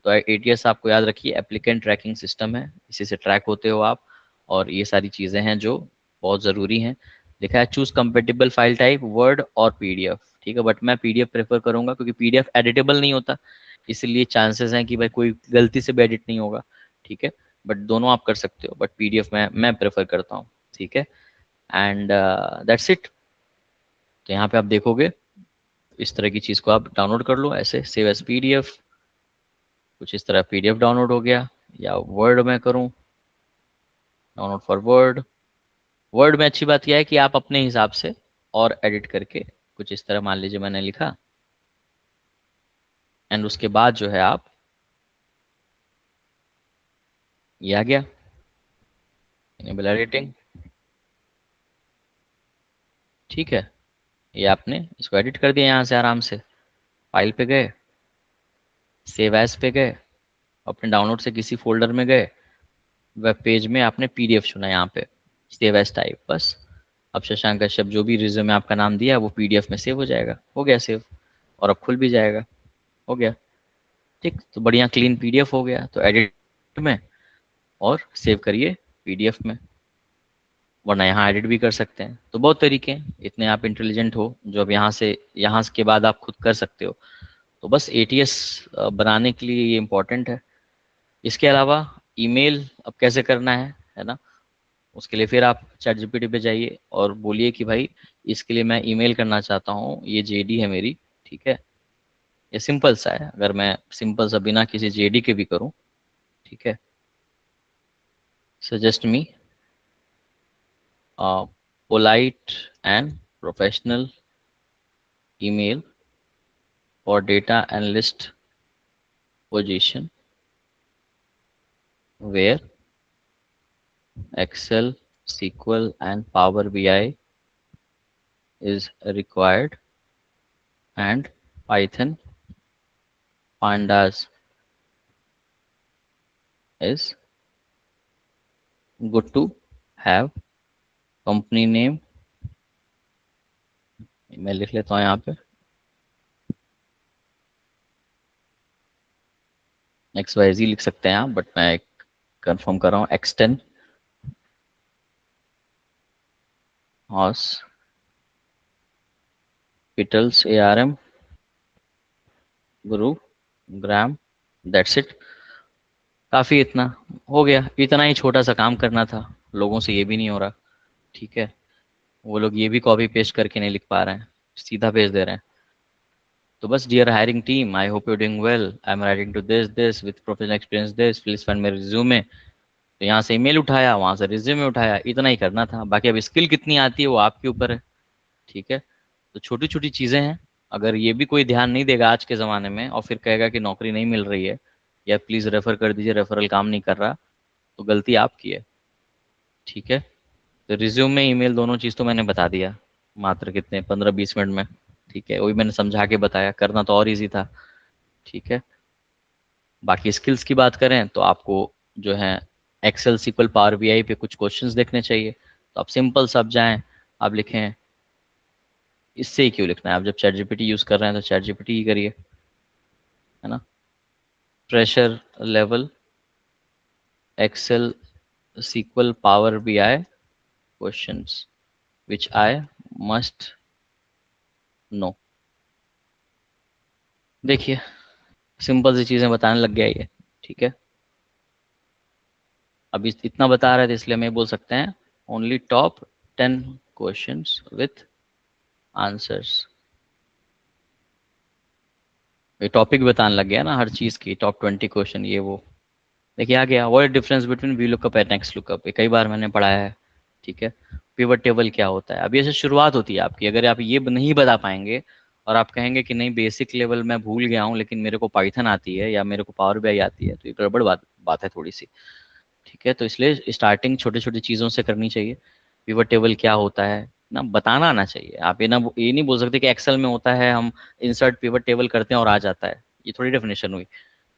तो एटीएस आपको याद रखिए एप्लीकेंट ट्रैकिंग सिस्टम है, इसी से ट्रैक होते हो आप। और ये सारी चीज़ें हैं जो बहुत ज़रूरी हैं। लिखा है choose compatible file type word और पीडीएफ। ठीक है, बट मैं पीडीएफ प्रेफर करूंगा क्योंकि पीडीएफ एडिटेबल नहीं होता, इसलिए चांसेस हैं कि भाई कोई गलती से भी एडिट नहीं होगा। ठीक है, बट दोनों आप कर सकते हो, बट पीडीएफ मैं प्रेफर करता हूँ। ठीक है, एंड दैट्स इट। तो यहाँ पे आप देखोगे इस तरह की चीज को आप डाउनलोड कर लो, ऐसे सेव एज पीडीएफ, कुछ इस तरह पीडीएफ डाउनलोड हो गया। या वर्ड में करूं, डाउनलोड फॉर वर्ड। वर्ड में अच्छी बात यह है कि आप अपने हिसाब से और एडिट करके कुछ इस तरह, मान लीजिए मैंने लिखा, एंड उसके बाद जो है आप, ये आ गया इनेबल एडिटिंग। ठीक है, ये आपने इसको एडिट कर दिया यहाँ से आराम से। फाइल पे गए, सेव एज पे गए, अपने डाउनलोड से किसी फोल्डर में गए, वेब पेज में आपने पीडीएफ चुना यहाँ पे, सेव एज टाइप, बस। अब शशांक कश्यप जो भी रिज्यूम में आपका नाम दिया है वो पीडीएफ में सेव हो जाएगा, हो गया सेव। और अब खुल भी जाएगा, हो गया। ठीक, तो बढ़िया क्लीन पीडीएफ हो गया। तो एडिट में और सेव करिए पीडीएफ में, वरना यहाँ एडिट भी कर सकते हैं। तो बहुत तरीके हैं, इतने आप इंटेलिजेंट हो जो अब यहाँ के बाद आप खुद कर सकते हो। तो बस एटीएस बनाने के लिए ये इम्पोर्टेंट है। इसके अलावा ईमेल अब कैसे करना है ना, उसके लिए फिर आप चैट जीपीटी पे जाइए और बोलिए कि भाई इसके लिए मैं ईमेल करना चाहता हूँ, ये जेडी है मेरी। ठीक है, ये सिंपल सा है, अगर मैं सिंपल सा बिना किसी जेडी के भी करूँ। ठीक है, suggest me polite and professional email for data analyst position where Excel, SQL and Power BI is required and Python pandas is good to have. Company name मैं लिख लेता हूँ यहाँ पे, XYZ लिख सकते हैं आप, बट मैं कंफर्म कर रहा हूँ, एक्सटेन hospitals ARM Guru gram, that's it. काफ़ी, इतना हो गया, इतना ही छोटा सा काम करना था, लोगों से ये भी नहीं हो रहा, ठीक है। वो लोग ये भी कॉपी पेस्ट करके नहीं लिख पा रहे हैं, सीधा भेज दे रहे हैं। तो बस, dear hiring team, I hope you doing well, I am writing to this this with professional experience this, please find my resume. तो यहाँ से ईमेल उठाया, वहाँ से रिज्यूमे उठाया, इतना ही करना था। बाकी अब स्किल कितनी आती है वो आपके ऊपर है, ठीक है। तो छोटी छोटी चीज़ें हैं, अगर ये भी कोई ध्यान नहीं देगा आज के ज़माने में और फिर कहेगा कि नौकरी नहीं मिल रही है या प्लीज़ रेफ़र कर दीजिए, रेफरल काम नहीं कर रहा, तो गलती आपकी है, ठीक है। तो रिज्यूम में ईमेल दोनों चीज़ तो मैंने बता दिया, मात्र कितने 15-20 मिनट में, ठीक है। वही मैंने समझा के बताया, करना तो और इजी था, ठीक है। बाकी स्किल्स की बात करें तो आपको जो है एक्सेल, SQL, पावर BI पे कुछ क्वेश्चंस देखने चाहिए। तो आप सिंपल सब जाएं, आप लिखें, इससे ही क्यों लिखना है, आप जब चैट जीपीटी यूज़ कर रहे हैं तो चैट जीपीटी ही करिए, है ना। Fresher level, Excel, SQL, power BI questions which I must know. देखिए, सिंपल सी चीज़ें बताने लग गया ये, ठीक है। अभी इतना बता रहे थे इसलिए हम ये बोल सकते हैं, only top 10 questions with answers. ये टॉपिक बताने लग गया ना हर चीज़ की, टॉप 20 क्वेश्चन ये वो। देखिए आ गया, what difference between V lookup and next lookup, ये कई बार मैंने पढ़ाया है, ठीक है। पिवट टेबल क्या होता है, अभी ऐसे शुरुआत होती है आपकी, अगर आप ये नहीं बता पाएंगे और आप कहेंगे कि नहीं बेसिक लेवल मैं भूल गया हूँ लेकिन मेरे को पाइथन आती है या मेरे को पावर BI आती है, तो ये गड़बड़ बात बात है थोड़ी सी, ठीक है। तो इसलिए स्टार्टिंग छोटी छोटी चीज़ों से करनी चाहिए। पिवट टेबल क्या होता है ना, बताना आना चाहिए। आप ये नहीं बोल सकते कि एक्सेल में होता है, हम इंसर्ट पिवट टेबल करते हैं और आ जाता है, ये थोड़ी डेफिनेशन हुई।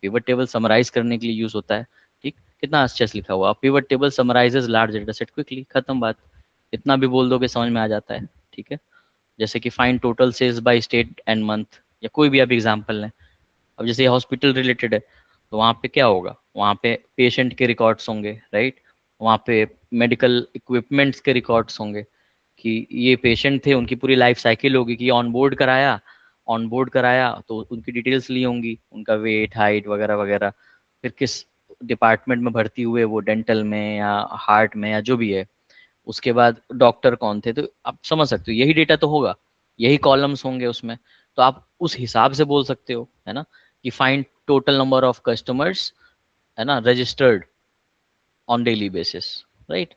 पिवट टेबल समराइज करने के लिए यूज होता है, ठीक। कितना अच्छे से लिखा हुआ, pivot table summarises large data set quickly, खत्म बात। इतना भी बोल दो कि समझ में आ जाता है, ठीक है। जैसे कि find total sales by state and month, या कोई भी आप एग्जांपल लें। अब जैसे हॉस्पिटल रिलेटेड है तो वहाँ पे क्या होगा, वहाँ पे पेशेंट के रिकॉर्ड्स होंगे, राइट। वहाँ पे मेडिकल इक्विपमेंट्स के रिकॉर्ड्स होंगे, कि ये पेशेंट थे, उनकी पूरी लाइफ साइकिल होगी, कि ऑन बोर्ड कराया तो उनकी डिटेल्स ली होंगी, उनका वेट, हाइट वगैरह वगैरह। फिर किस डिपार्टमेंट में भर्ती हुए, वो डेंटल में या हार्ट में या जो भी है। उसके बाद डॉक्टर कौन थे, तो आप समझ सकते हो यही डेटा तो होगा, यही कॉलम्स होंगे उसमें। तो आप उस हिसाब से बोल सकते हो, है ना, कि find total number of customers, है ना, registered on daily basis, right.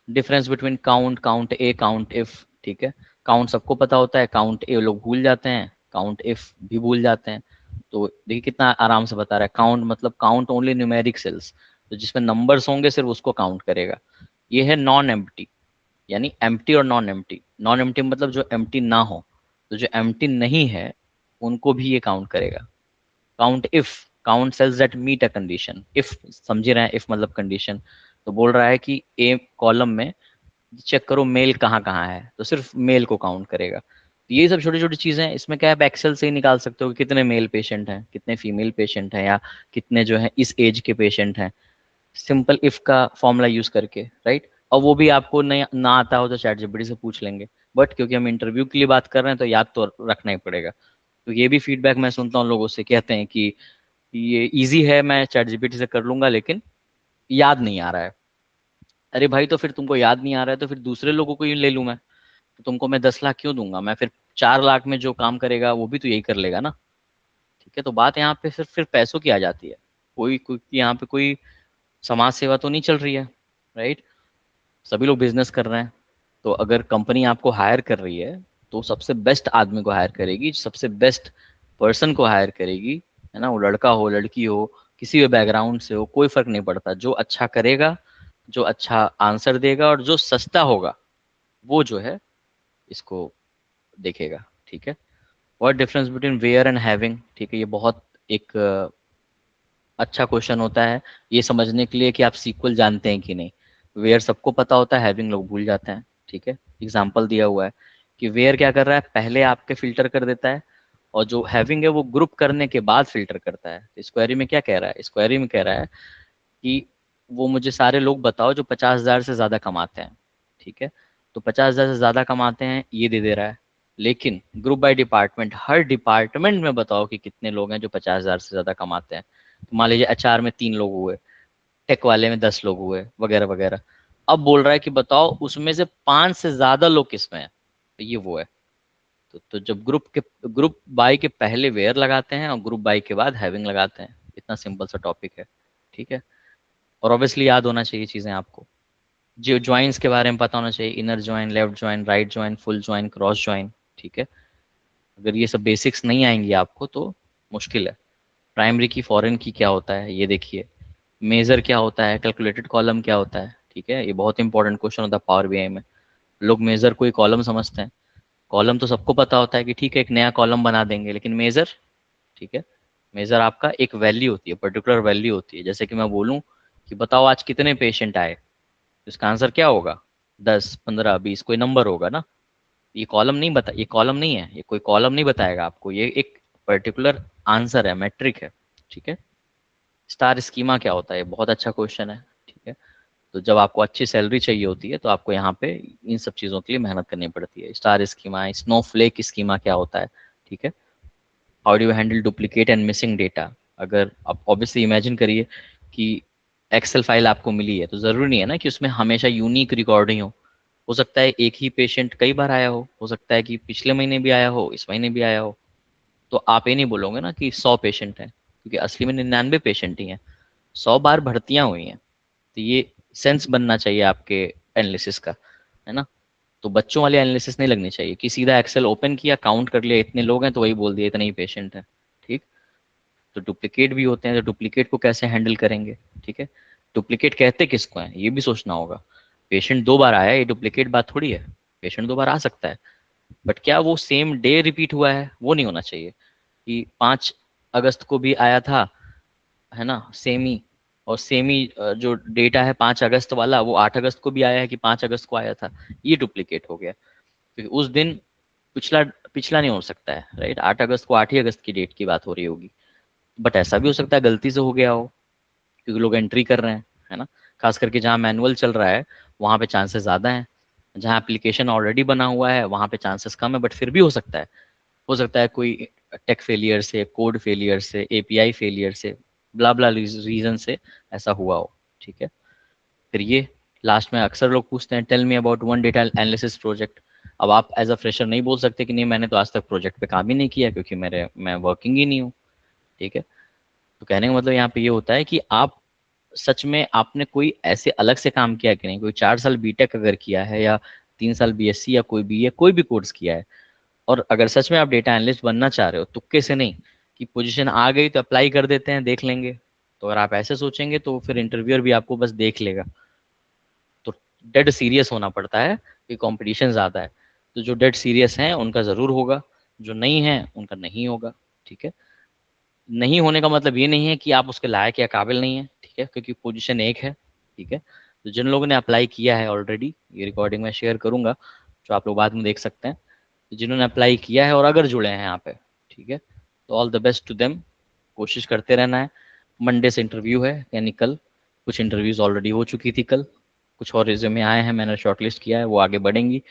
Difference between count, count A, count if, ठीक है। काउंट सबको पता होता है, काउंट ए लोग भूल जाते हैं, काउंट इफ भी भूल जाते हैं। तो देखिए कितना आराम से बता रहा है, काउंट मतलब काउंट ओनली न्यूमेरिक सेल्स, तो जिसमें नंबर्स होंगे सिर्फ उसको काउंट करेगा। ये है नॉन एम्प्टी, यानी एम्प्टी और नॉन एम्प्टी। नॉन एम्प्टी मतलब जो एम्प्टी ना हो, तो जो एम्प्टी नहीं है उनको भी ये काउंट करेगा। Count if, count sales that meet a condition, if समझे रहे हैं, इफ मतलब कंडीशन। तो बोल रहा है कि ए कॉलम में चेक करो मेल कहाँ कहाँ है, तो सिर्फ मेल को काउंट करेगा। तो ये सब छोटी छोटी चीजें हैं, इसमें क्या है, आप एक्सेल से ही निकाल सकते हो कि कितने मेल पेशेंट हैं, कितने फीमेल पेशेंट हैं, या कितने जो है इस एज के पेशेंट हैं, सिंपल इफ का फॉर्मूला यूज करके, राइट। और वो भी आपको नहीं ना आता हो तो चैट जीपीटी से पूछ लेंगे, बट क्योंकि हम इंटरव्यू के लिए बात कर रहे हैं तो याद तो रखना ही पड़ेगा। तो ये भी फीडबैक मैं सुनता हूँ लोगों से, कहते हैं कि ये इजी है, मैं चैट जीपीटी से कर लूंगा लेकिन याद नहीं आ रहा है। अरे भाई, तो फिर तुमको याद नहीं आ रहा है तो फिर दूसरे लोगों को ही ले लूं मैं, तो तुमको मैं 10 लाख क्यों दूंगा, मैं फिर 4 लाख में जो काम करेगा वो भी तो यही कर लेगा ना, ठीक है। तो बात यहाँ पे सिर्फ फिर पैसों की आ जाती है, कोई कोई यहाँ पे कोई समाज सेवा तो नहीं चल रही है, राइट। सभी लोग बिजनेस कर रहे हैं। तो अगर कंपनी आपको हायर कर रही है तो सबसे बेस्ट आदमी को हायर करेगी, सबसे बेस्ट पर्सन को हायर करेगी, है ना, वो लड़का हो लड़की हो, किसी भी बैकग्राउंड से हो, कोई फर्क नहीं पड़ता। जो अच्छा करेगा, जो अच्छा आंसर देगा और जो सस्ता होगा, वो जो है इसको देखेगा। ठीक है। What difference between where and having? ठीक है, ये बहुत एक अच्छा क्वेश्चन होता है ये समझने के लिए कि आप सीक्वल जानते हैं कि नहीं। वेयर सबको पता होता है, हैविंग लोग भूल जाते हैं। ठीक है, एग्जाम्पल दिया हुआ है कि वेयर क्या कर रहा है, पहले आपके फिल्टर कर देता है, और जो हैविंग है वो ग्रुप करने के बाद फिल्टर करता है। इस क्वेरी में क्या कह रहा है, इस क्वेरी में कह रहा है कि वो मुझे सारे लोग बताओ जो 50,000 से ज्यादा कमाते हैं। ठीक है, तो 50,000 से ज्यादा कमाते हैं ये दे दे रहा है, लेकिन group by department, her department में बताओ कि कितने लोग हैं जो 50,000 से ज्यादा कमाते हैं। तो मान लीजिए एचआर में 3 लोग हुए, टेक वाले में 10 लोग हुए, वगैरह वगैरह। अब बोल रहा है कि बताओ उसमें से 5 से ज्यादा लोग किस में है, तो ये वो है। तो जब ग्रुप बाय के पहले वेयर लगाते हैं और ग्रुप बाय के बाद हैविंग लगाते हैं। इतना सिंपल सा टॉपिक है। ठीक है, और ऑब्वियसली याद होना चाहिए चीजें आपको। जो ज्वाइंस के बारे में पता होना चाहिए, inner join, left join, right join, full join, cross join. ठीक है, अगर ये सब बेसिक्स नहीं आएंगी आपको तो मुश्किल है। प्राइमरी की फॉरेन की क्या होता है ये देखिए, मेजर क्या होता है, कैलकुलेटेड कॉलम क्या होता है। ठीक है, ये बहुत इंपॉर्टेंट क्वेश्चन होता है पावर बीआई में। लोग मेजर को ही कॉलम समझते हैं। कॉलम तो सबको पता होता है कि ठीक है एक नया कॉलम बना देंगे, लेकिन मेजर, ठीक है, मेजर आपका एक वैल्यू होती है, पर्टिकुलर वैल्यू होती है। जैसे कि मैं बोलूं कि बताओ आज कितने पेशेंट आए, तो इसका आंसर क्या होगा, 10, 15, 20, कोई नंबर होगा ना। ये कॉलम नहीं बता, ये कॉलम नहीं है, ये कोई कॉलम नहीं बताएगा आपको, ये एक पर्टिकुलर आंसर है, मैट्रिक है। ठीक है। स्टार स्कीमा क्या होता है, ये बहुत अच्छा क्वेश्चन है। ठीक है, तो जब आपको अच्छी सैलरी चाहिए होती है तो आपको यहाँ पे इन सब चीज़ों के लिए मेहनत करनी पड़ती है। स्टार स्कीमा, स्नोफ्लेक स्कीमा क्या होता है। ठीक है, how do you handle duplicate and missing data. अगर आप ऑब्वियसली इमेजिन करिए कि एक्सेल फाइल आपको मिली है, तो ज़रूरी नहीं है ना कि उसमें हमेशा यूनिक रिकॉर्ड ही हो सकता है एक ही पेशेंट कई बार आया हो सकता है कि पिछले महीने भी आया हो, इस महीने भी आया हो। तो आप ये नहीं बोलोगे ना कि 100 पेशेंट हैं, क्योंकि असली में 99 पेशेंट ही हैं, 100 बार भर्तियां हुई हैं। तो ये सेंस बनना चाहिए आपके एनालिसिस का, है ना। तो बच्चों वाली एनालिसिस नहीं लगनी चाहिए कि सीधा एक्सेल ओपन किया, काउंट कर लिया इतने लोग हैं तो वही बोल दिया इतने ही पेशेंट हैं। ठीक, तो डुप्लीकेट भी होते हैं, तो डुप्लीकेट को कैसे हैंडल करेंगे। ठीक है, डुप्लीकेट कहते किसको हैं ये भी सोचना होगा। पेशेंट 2 बार आया, ये डुप्लीकेट बात थोड़ी है। पेशेंट 2 बार आ सकता है, बट क्या वो सेम डे रिपीट हुआ है, वो नहीं होना चाहिए कि 5 अगस्त को भी आया था, है ना, सेम ही। और सेम ही जो डेटा है 5 अगस्त वाला, वो 8 अगस्त को भी आया है कि 5 अगस्त को आया था, ये डुप्लीकेट हो गया। क्योंकि उस दिन पिछला पिछला नहीं हो सकता है, राइट। 8 अगस्त को 8 ही अगस्त की डेट की बात हो रही होगी, बट ऐसा भी हो सकता है गलती से हो गया हो, क्योंकि लोग एंट्री कर रहे हैं, है ना। खास करके जहाँ मैनुअल चल रहा है वहाँ पे चांसेस ज़्यादा हैं। जहाँ एप्लीकेशन ऑलरेडी बना हुआ है वहाँ पे चांसेस कम है, बट फिर भी हो सकता है। हो सकता है कोई टेक फेलियर से, कोड फेलियर से, एपीआई फेलियर से, ब्ला ब्ला रीजन से ऐसा हुआ हो। ठीक है, फिर ये लास्ट में अक्सर लोग पूछते हैं tell me about one data analysis project. अब आप एज अ फ्रेशर नहीं बोल सकते कि नहीं मैंने तो आज तक प्रोजेक्ट पे काम ही नहीं किया, क्योंकि मैं वर्किंग ही नहीं हूँ। ठीक है, तो कहने का मतलब यहाँ पे ये होता है कि आप सच में आपने कोई ऐसे अलग से काम किया कि नहीं। कोई 4 साल बीटेक अगर किया है, या 3 साल बीएससी, या कोई बीए, कोई भी कोर्स किया है, और अगर सच में आप डेटा एनालिस्ट बनना चाह रहे हो, तुक्के से नहीं कि पोजीशन आ गई तो अप्लाई कर देते हैं देख लेंगे, तो अगर आप ऐसे सोचेंगे तो फिर इंटरव्यूअर भी आपको बस देख लेगा। तो डेड सीरियस होना पड़ता है कि कंपटीशन ज़्यादा है। तो जो डेड सीरियस हैं उनका ज़रूर होगा, जो नहीं है उनका नहीं होगा। ठीक है, नहीं होने का मतलब ये नहीं है कि आप उसके लायक या काबिल नहीं है। ठीक है, क्योंकि पोजीशन एक है। ठीक है, तो जिन लोगों ने अप्लाई किया है ऑलरेडी, ये रिकॉर्डिंग में शेयर करूंगा जो आप लोग बाद में देख सकते हैं, तो जिन्होंने अप्लाई किया है और अगर जुड़े हैं यहाँ पे, ठीक है, तो all the best to them. कोशिश करते रहना है। मंडे से इंटरव्यू है, यानी कल। कुछ इंटरव्यूज ऑलरेडी हो चुकी थी कल, कुछ और रिज्यूमे आए हैं, मैंने शॉर्टलिस्ट किया है, वो आगे बढ़ेंगी।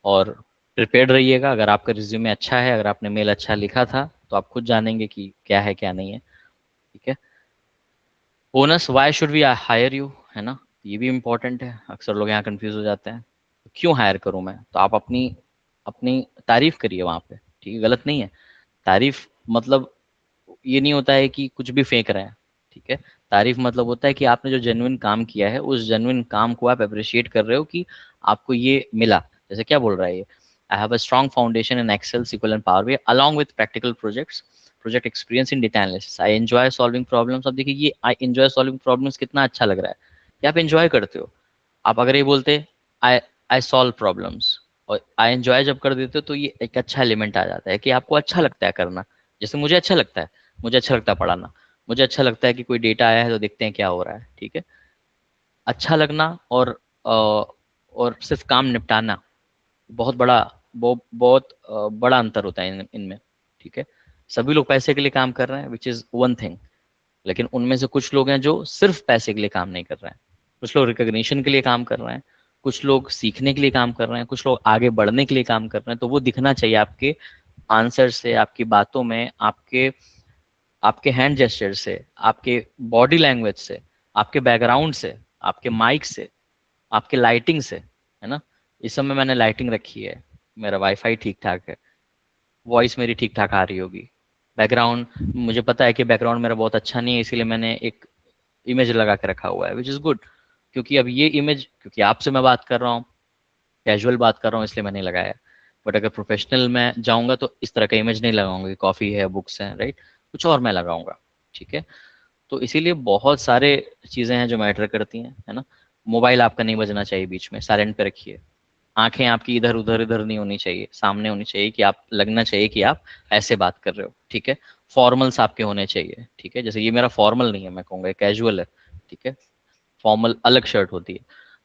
और प्रिपेयर्ड रहिएगा। अगर आपका रिज्यूमे अच्छा है, अगर आपने मेल अच्छा लिखा था, तो आप खुद जानेंगे कि क्या है क्या नहीं है। ठीक है, bonus, why should we hire you, है ना, ये भी इंपॉर्टेंट है। अक्सर लोग यहाँ कंफ्यूज हो जाते हैं, क्यों हायर करूँ मैं। तो आप अपनी अपनी तारीफ करिए वहाँ पे। ठीक है, गलत नहीं है। तारीफ मतलब ये नहीं होता है कि कुछ भी फेंक रहे हैं। ठीक है, तारीफ मतलब होता है कि आपने जो जेन्युइन काम किया है, उस जेन्युइन काम को आप अप्रिशिएट कर रहे हो कि आपको ये मिला। जैसे क्या बोल रहा है ये, I have a strong foundation in Excel, SQL and power BI along with practical projects project experience in data analysis, I enjoy solving problems. अब देखिए ये आई एंजॉय सॉल्विंग प्रॉब्लम्स कितना अच्छा लग रहा है कि आप एंजॉय करते हो। आप अगर ये बोलते आई आई सॉल्व प्रॉब्लम्स और आई एंजॉय जब कर देते हो तो ये एक अच्छा एलिमेंट आ जाता है कि आपको अच्छा लगता है करना। जैसे मुझे अच्छा लगता है, मुझे अच्छा लगता है पढ़ाना, मुझे अच्छा लगता है कि कोई डेटा आया है तो देखते हैं क्या हो रहा है, ठीक है। अच्छा लगना और सिर्फ काम निपटाना बहुत बड़ा, बहुत बड़ा अंतर होता है इनमें, ठीक है। सभी लोग पैसे के लिए काम कर रहे हैं विच इज वन थिंग, लेकिन उनमें से कुछ लोग हैं जो सिर्फ पैसे के लिए काम नहीं कर रहे हैं। कुछ लोग रिकॉग्निशन के लिए काम कर रहे हैं, कुछ लोग सीखने के लिए काम कर रहे हैं, कुछ लोग आगे बढ़ने के लिए काम कर रहे हैं। तो वो दिखना चाहिए आपके आंसर से, आपकी बातों में, आपके आपके हैंड जेस्चर से, आपके बॉडी लैंग्वेज से, आपके बैकग्राउंड से, आपके माइक से, आपके लाइटिंग से, है ना। इस समय मैंने लाइटिंग रखी है, मेरा वाईफाई ठीक ठाक है, वॉइस मेरी ठीक ठाक आ रही होगी, बैकग्राउंड मुझे पता है कि बैकग्राउंड मेरा बहुत अच्छा नहीं है, इसीलिए मैंने एक इमेज लगा के रखा हुआ है विच इज़ गुड। क्योंकि अब ये इमेज, क्योंकि आपसे मैं बात कर रहा हूँ, कैजुअल बात कर रहा हूँ, इसलिए मैं नहीं लगाया। बट अगर प्रोफेशनल में जाऊंगा तो इस तरह का इमेज नहीं लगाऊंगा कि कॉफ़ी है, बुक्स हैं, राइट, कुछ और मैं लगाऊंगा, ठीक है। तो इसीलिए बहुत सारे चीज़ें हैं जो मैटर करती हैं, है ना। मोबाइल आपका नहीं बजना चाहिए बीच में, साइलेंट पे रखिए। आंखें आपकी इधर उधर इधर नहीं होनी चाहिए, सामने होनी चाहिए कि आप लगना चाहिए कि आप ऐसे बात कर रहे हो, ठीक है। फॉर्मल्स आपके होने चाहिए, ठीक है। जैसे ये मेरा फॉर्मल नहीं है, मैं कहूँगा कैजुअल है, ठीक है। फॉर्मल अलग शर्ट होती है,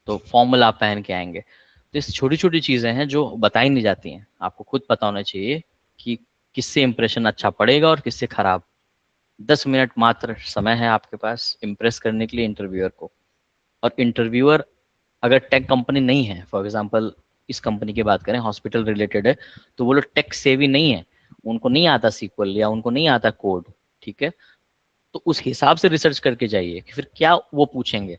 तो फॉर्मल आप पहन के आएंगे। तो इस छोटी छोटी चीज़ें हैं जो बताई नहीं जाती हैं, आपको खुद पता होना चाहिए कि किससे इंप्रेशन अच्छा पड़ेगा और किससे खराब। 10 मिनट मात्र समय है आपके पास इम्प्रेस करने के लिए इंटरव्यूअर को। और इंटरव्यूअर अगर टेक कंपनी नहीं है, फॉर एग्जांपल इस कंपनी की बात करें, हॉस्पिटल रिलेटेड है, तो वो लोग टेक सेवी नहीं है, उनको नहीं आता सीक्वल या उनको नहीं आता कोड, ठीक है। तो उस हिसाब से रिसर्च करके जाइए कि फिर क्या वो पूछेंगे,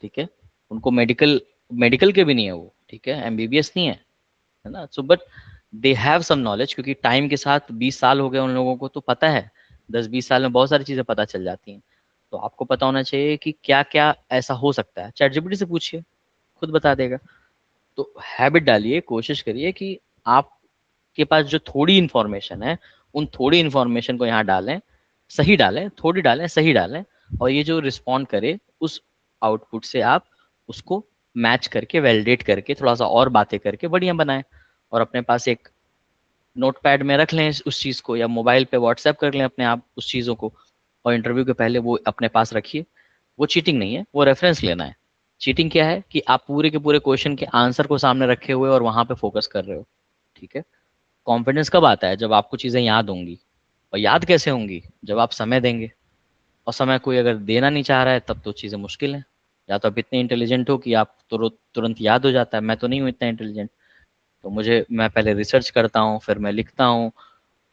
ठीक है। उनको मेडिकल मेडिकल के भी नहीं है वो, ठीक है, एमबीबीएस नहीं है ना। So but they have some knowledge, क्योंकि टाइम के साथ 20 साल हो गए उन लोगों को, तो पता है 10-20 साल में बहुत सारी चीजें पता चल जाती हैं। तो आपको पता होना चाहिए कि क्या क्या ऐसा हो सकता है। चैट जीपीटी से पूछिए, खुद बता देगा। तो हैबिट डालिए, कोशिश करिए कि आपके पास जो थोड़ी इन्फॉर्मेशन है, उन थोड़ी इन्फॉर्मेशन को यहाँ डालें, सही डालें, थोड़ी डालें, सही डालें। और ये जो रिस्पॉन्ड करे उस आउटपुट से आप उसको मैच करके, वैलिडेट करके, थोड़ा सा और बातें करके बढ़िया बनाएं। और अपने पास एक नोटपैड में रख लें उस चीज़ को, या मोबाइल पे व्हाट्सएप कर लें अपने आप उस चीज़ों को, और इंटरव्यू के पहले वो अपने पास रखिए। वो चीटिंग नहीं है, वो रेफरेंस लेना है। चीटिंग क्या है कि आप पूरे के पूरे क्वेश्चन के आंसर को सामने रखे हुए और वहां पे फोकस कर रहे हो, ठीक है। कॉन्फिडेंस कब आता है? जब आपको चीज़ें याद होंगी। और याद कैसे होंगी? जब आप समय देंगे। और समय कोई अगर देना नहीं चाह रहा है तब तो चीज़ें मुश्किल हैं। या तो आप इतने इंटेलिजेंट हो कि आप तुरंत याद हो जाता है, मैं तो नहीं हूँ इतना इंटेलिजेंट। तो मैं पहले रिसर्च करता हूँ, फिर मैं लिखता हूँ,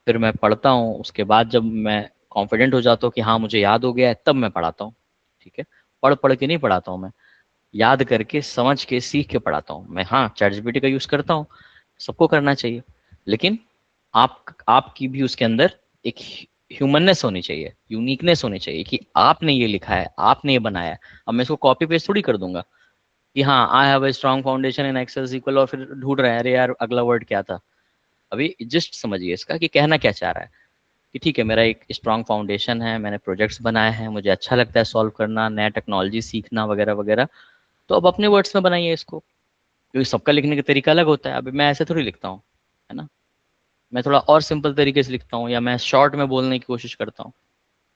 फिर मैं पढ़ता हूँ, उसके बाद जब मैं कॉन्फिडेंट हो जाता हूँ कि हाँ मुझे याद हो गया है, तब मैं पढ़ाता हूँ, ठीक है। पढ़ पढ़ के नहीं पढ़ाता हूँ मैं, याद करके, समझ के, सीख के पढ़ाता हूँ मैं। हाँ, चैट जीपीटी का यूज़ करता हूँ, सबको करना चाहिए, लेकिन आपकी भी उसके अंदर एक ह्यूमननेस होनी चाहिए, यूनिकनेस होनी चाहिए कि आपने ये लिखा है, आपने ये बनाया है। अब मैं इसको कॉपी पेस्ट थोड़ी कर दूंगा कि हाँ I have a strong foundation in Excel SQL, और फिर ढूंढ रहे हैं अरे यार अगला वर्ड क्या था। अभी जस्ट समझिए इसका कि कहना क्या चाह रहा है, कि ठीक है मेरा एक स्ट्रॉन्ग फाउंडेशन है, मैंने प्रोजेक्ट्स बनाए हैं, मुझे अच्छा लगता है सॉल्व करना, नया टेक्नोलॉजी सीखना वगैरह वगैरह। तो अब अपने वर्ड्स में बनाइए इसको, क्योंकि सबका लिखने का तरीका अलग होता है। अभी मैं ऐसे थोड़ी लिखता हूँ, है ना। मैं थोड़ा और सिंपल तरीके से लिखता हूँ, या मैं शॉर्ट में बोलने की कोशिश करता हूँ।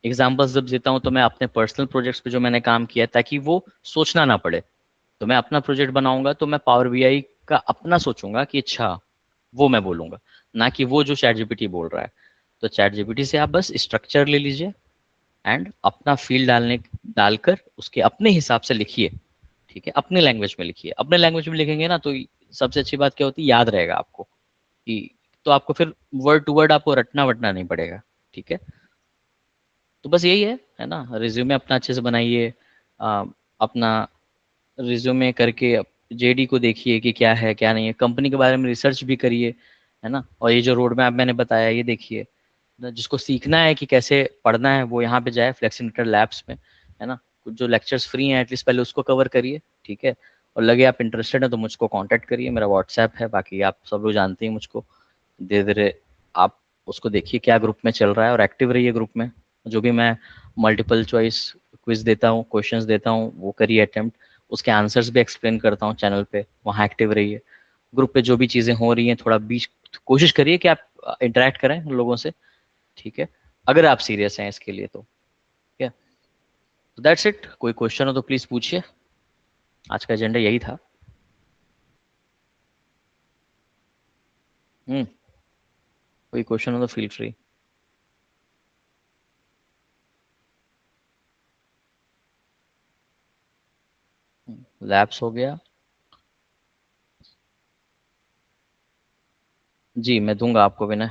एग्जाम्पल्स जब देता हूँ तो मैं अपने पर्सनल प्रोजेक्ट्स पे जो मैंने काम किया है, ताकि वो सोचना ना पड़े। तो मैं अपना प्रोजेक्ट बनाऊंगा तो मैं पावर बीआई का अपना सोचूंगा कि अच्छा वो मैं बोलूंगा, ना कि वो जो चैट जीपीटी बोल रहा है। तो चैट जीपीटी से आप बस स्ट्रक्चर ले लीजिए एंड अपना फील डालकर उसके अपने हिसाब से लिखिए, ठीक है। अपने लैंग्वेज में लिखिए, अपने लैंग्वेज में लिखेंगे ना तो सबसे अच्छी बात क्या होती है, याद रहेगा आपको कि, तो आपको फिर वर्ड टू वर्ड आपको रटना वटना नहीं पड़ेगा, ठीक है। तो बस यही है ना। रिज्यूमे अपना अच्छे से बनाइए, अपना रिज्यूमे करके जेडी को देखिए कि क्या है क्या नहीं है, कंपनी के बारे में रिसर्च भी करिए, है ना। और ये जो रोड मैप मैंने बताया ये देखिए ना। जिसको सीखना है कि कैसे पढ़ना है वो यहाँ पे जाए फ्लेक्सीमीटर लैब्स में, है ना। कुछ जो लेक्चर्स फ्री हैं एटलीस्ट पहले उसको कवर करिए, ठीक है। और लगे आप इंटरेस्टेड हैं तो मुझको कांटेक्ट करिए, मेरा व्हाट्सएप है, बाकी आप सब लोग जानते हैं मुझको। धीरे धीरे आप उसको देखिए क्या ग्रुप में चल रहा है और एक्टिव रहिए ग्रुप में। जो भी मैं मल्टीपल चॉइस क्विज देता हूँ, क्वेश्चंस देता हूँ, वो करिए अटेम्प्ट। उसके आंसर्स भी एक्सप्लेन करता हूँ चैनल पे, वहाँ एक्टिव रहिए। ग्रुप पे जो भी चीज़ें हो रही हैं थोड़ा बीच कोशिश करिए कि आप इंटरेक्ट करें उन लोगों से, ठीक है, अगर आप सीरियस हैं इसके लिए तो। ठीक है, तो दैट्स इट। कोई क्वेश्चन हो तो प्लीज़ पूछिए, आज का एजेंडा यही था। कोई क्वेश्चन हो तो फील फ्री। लैब्स हो गया जी, मैं दूंगा आपको विनय।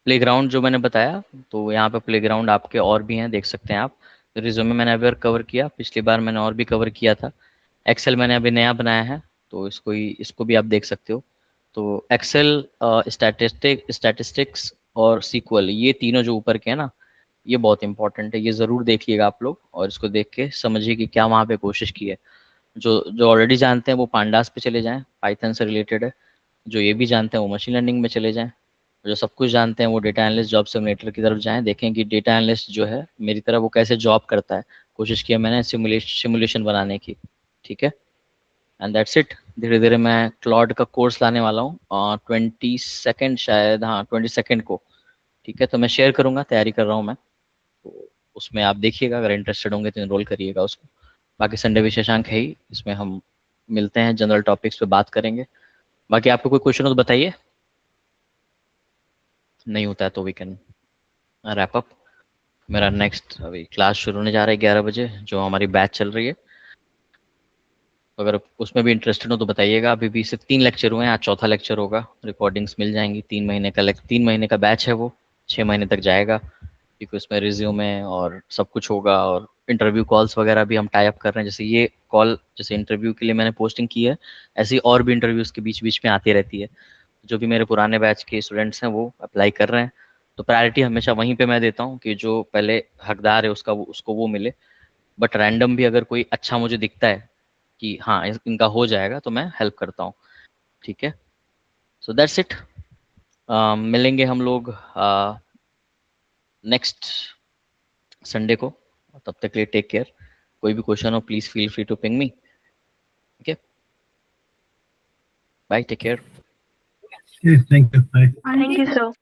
प्लेग्राउंड जो मैंने बताया, तो यहाँ पे प्लेग्राउंड आपके और भी हैं, देख सकते हैं आप। रिज्यूमे मैंने अभी और कवर किया, पिछली बार मैंने और भी कवर किया था। एक्सेल मैंने अभी नया बनाया है, तो इसको भी आप देख सकते हो। तो एक्सेल, स्टैटिस्टिक्स और सीक्वल, ये तीनों जो ऊपर के हैं ना, ये बहुत इंपॉर्टेंट है, ये ज़रूर देखिएगा आप लोग, और इसको देख के समझिए कि क्या वहाँ पे कोशिश की है। जो जो ऑलरेडी जानते हैं वो पांडास पे चले जाएं, पाइथन से रिलेटेड है। जो ये भी जानते हैं वो मशीन लर्निंग में चले जाएं। जो सब कुछ जानते हैं वो डेटा एनालिस्ट जॉब सिमुलेटर की तरफ जाएं, देखें कि डेटा एनालिस्ट जो है मेरी तरह वो कैसे जॉब करता है। कोशिश की है मैंने सिमुलेशन बनाने की, ठीक है। And that's it. धीरे धीरे मैं क्लॉड का कोर्स लाने वाला हूँ 22 शायद, हाँ 22 को, ठीक है। तो मैं शेयर करूँगा, तैयारी कर रहा हूँ मैं, तो उसमें आप देखिएगा, अगर इंटरेस्टेड होंगे तो इनरोल करिएगा उसको। बाकी संडे विशेषांक है ही, इसमें हम मिलते हैं, जनरल टॉपिक्स पे बात करेंगे। बाकी आपको कोई क्वेश्चन हो तो बताइए, नहीं होता है तो वी कैन रैप अप। मेरा नेक्स्ट अभी क्लास शुरू होने जा रहा है 11 बजे, जो हमारी बैच चल रही है। अगर उसमें भी इंटरेस्टेड हो तो बताइएगा। अभी भी सिर्फ 3 लेक्चर हुए हैं, आज चौथा लेक्चर होगा। रिकॉर्डिंग्स मिल जाएंगी, 3 महीने का बैच है वो, 6 महीने तक जाएगा, क्योंकि उसमें रिज्यूमे और सब कुछ होगा। और इंटरव्यू कॉल्स वगैरह भी हम टाई अप कर रहे हैं, जैसे ये कॉल, जैसे इंटरव्यू के लिए मैंने पोस्टिंग की है, ऐसी और भी इंटरव्यूज के बीच बीच में आती रहती है। जो भी मेरे पुराने बैच के स्टूडेंट्स हैं वो अप्लाई कर रहे हैं, तो प्रायोरिटी हमेशा वहीं पे मैं देता हूँ कि जो पहले हकदार है उसको वो मिले। बट रैंडम भी अगर कोई अच्छा मुझे दिखता है कि हाँ इनका हो जाएगा, तो मैं हेल्प करता हूँ, ठीक है। So that's it. मिलेंगे हम लोग नेक्स्ट संडे को। तब तक के लिए टेक केयर। कोई भी क्वेश्चन हो please feel free to ping me, ठीक है। Bye, take care. Yes, thank you. Bye. Thank you, sir.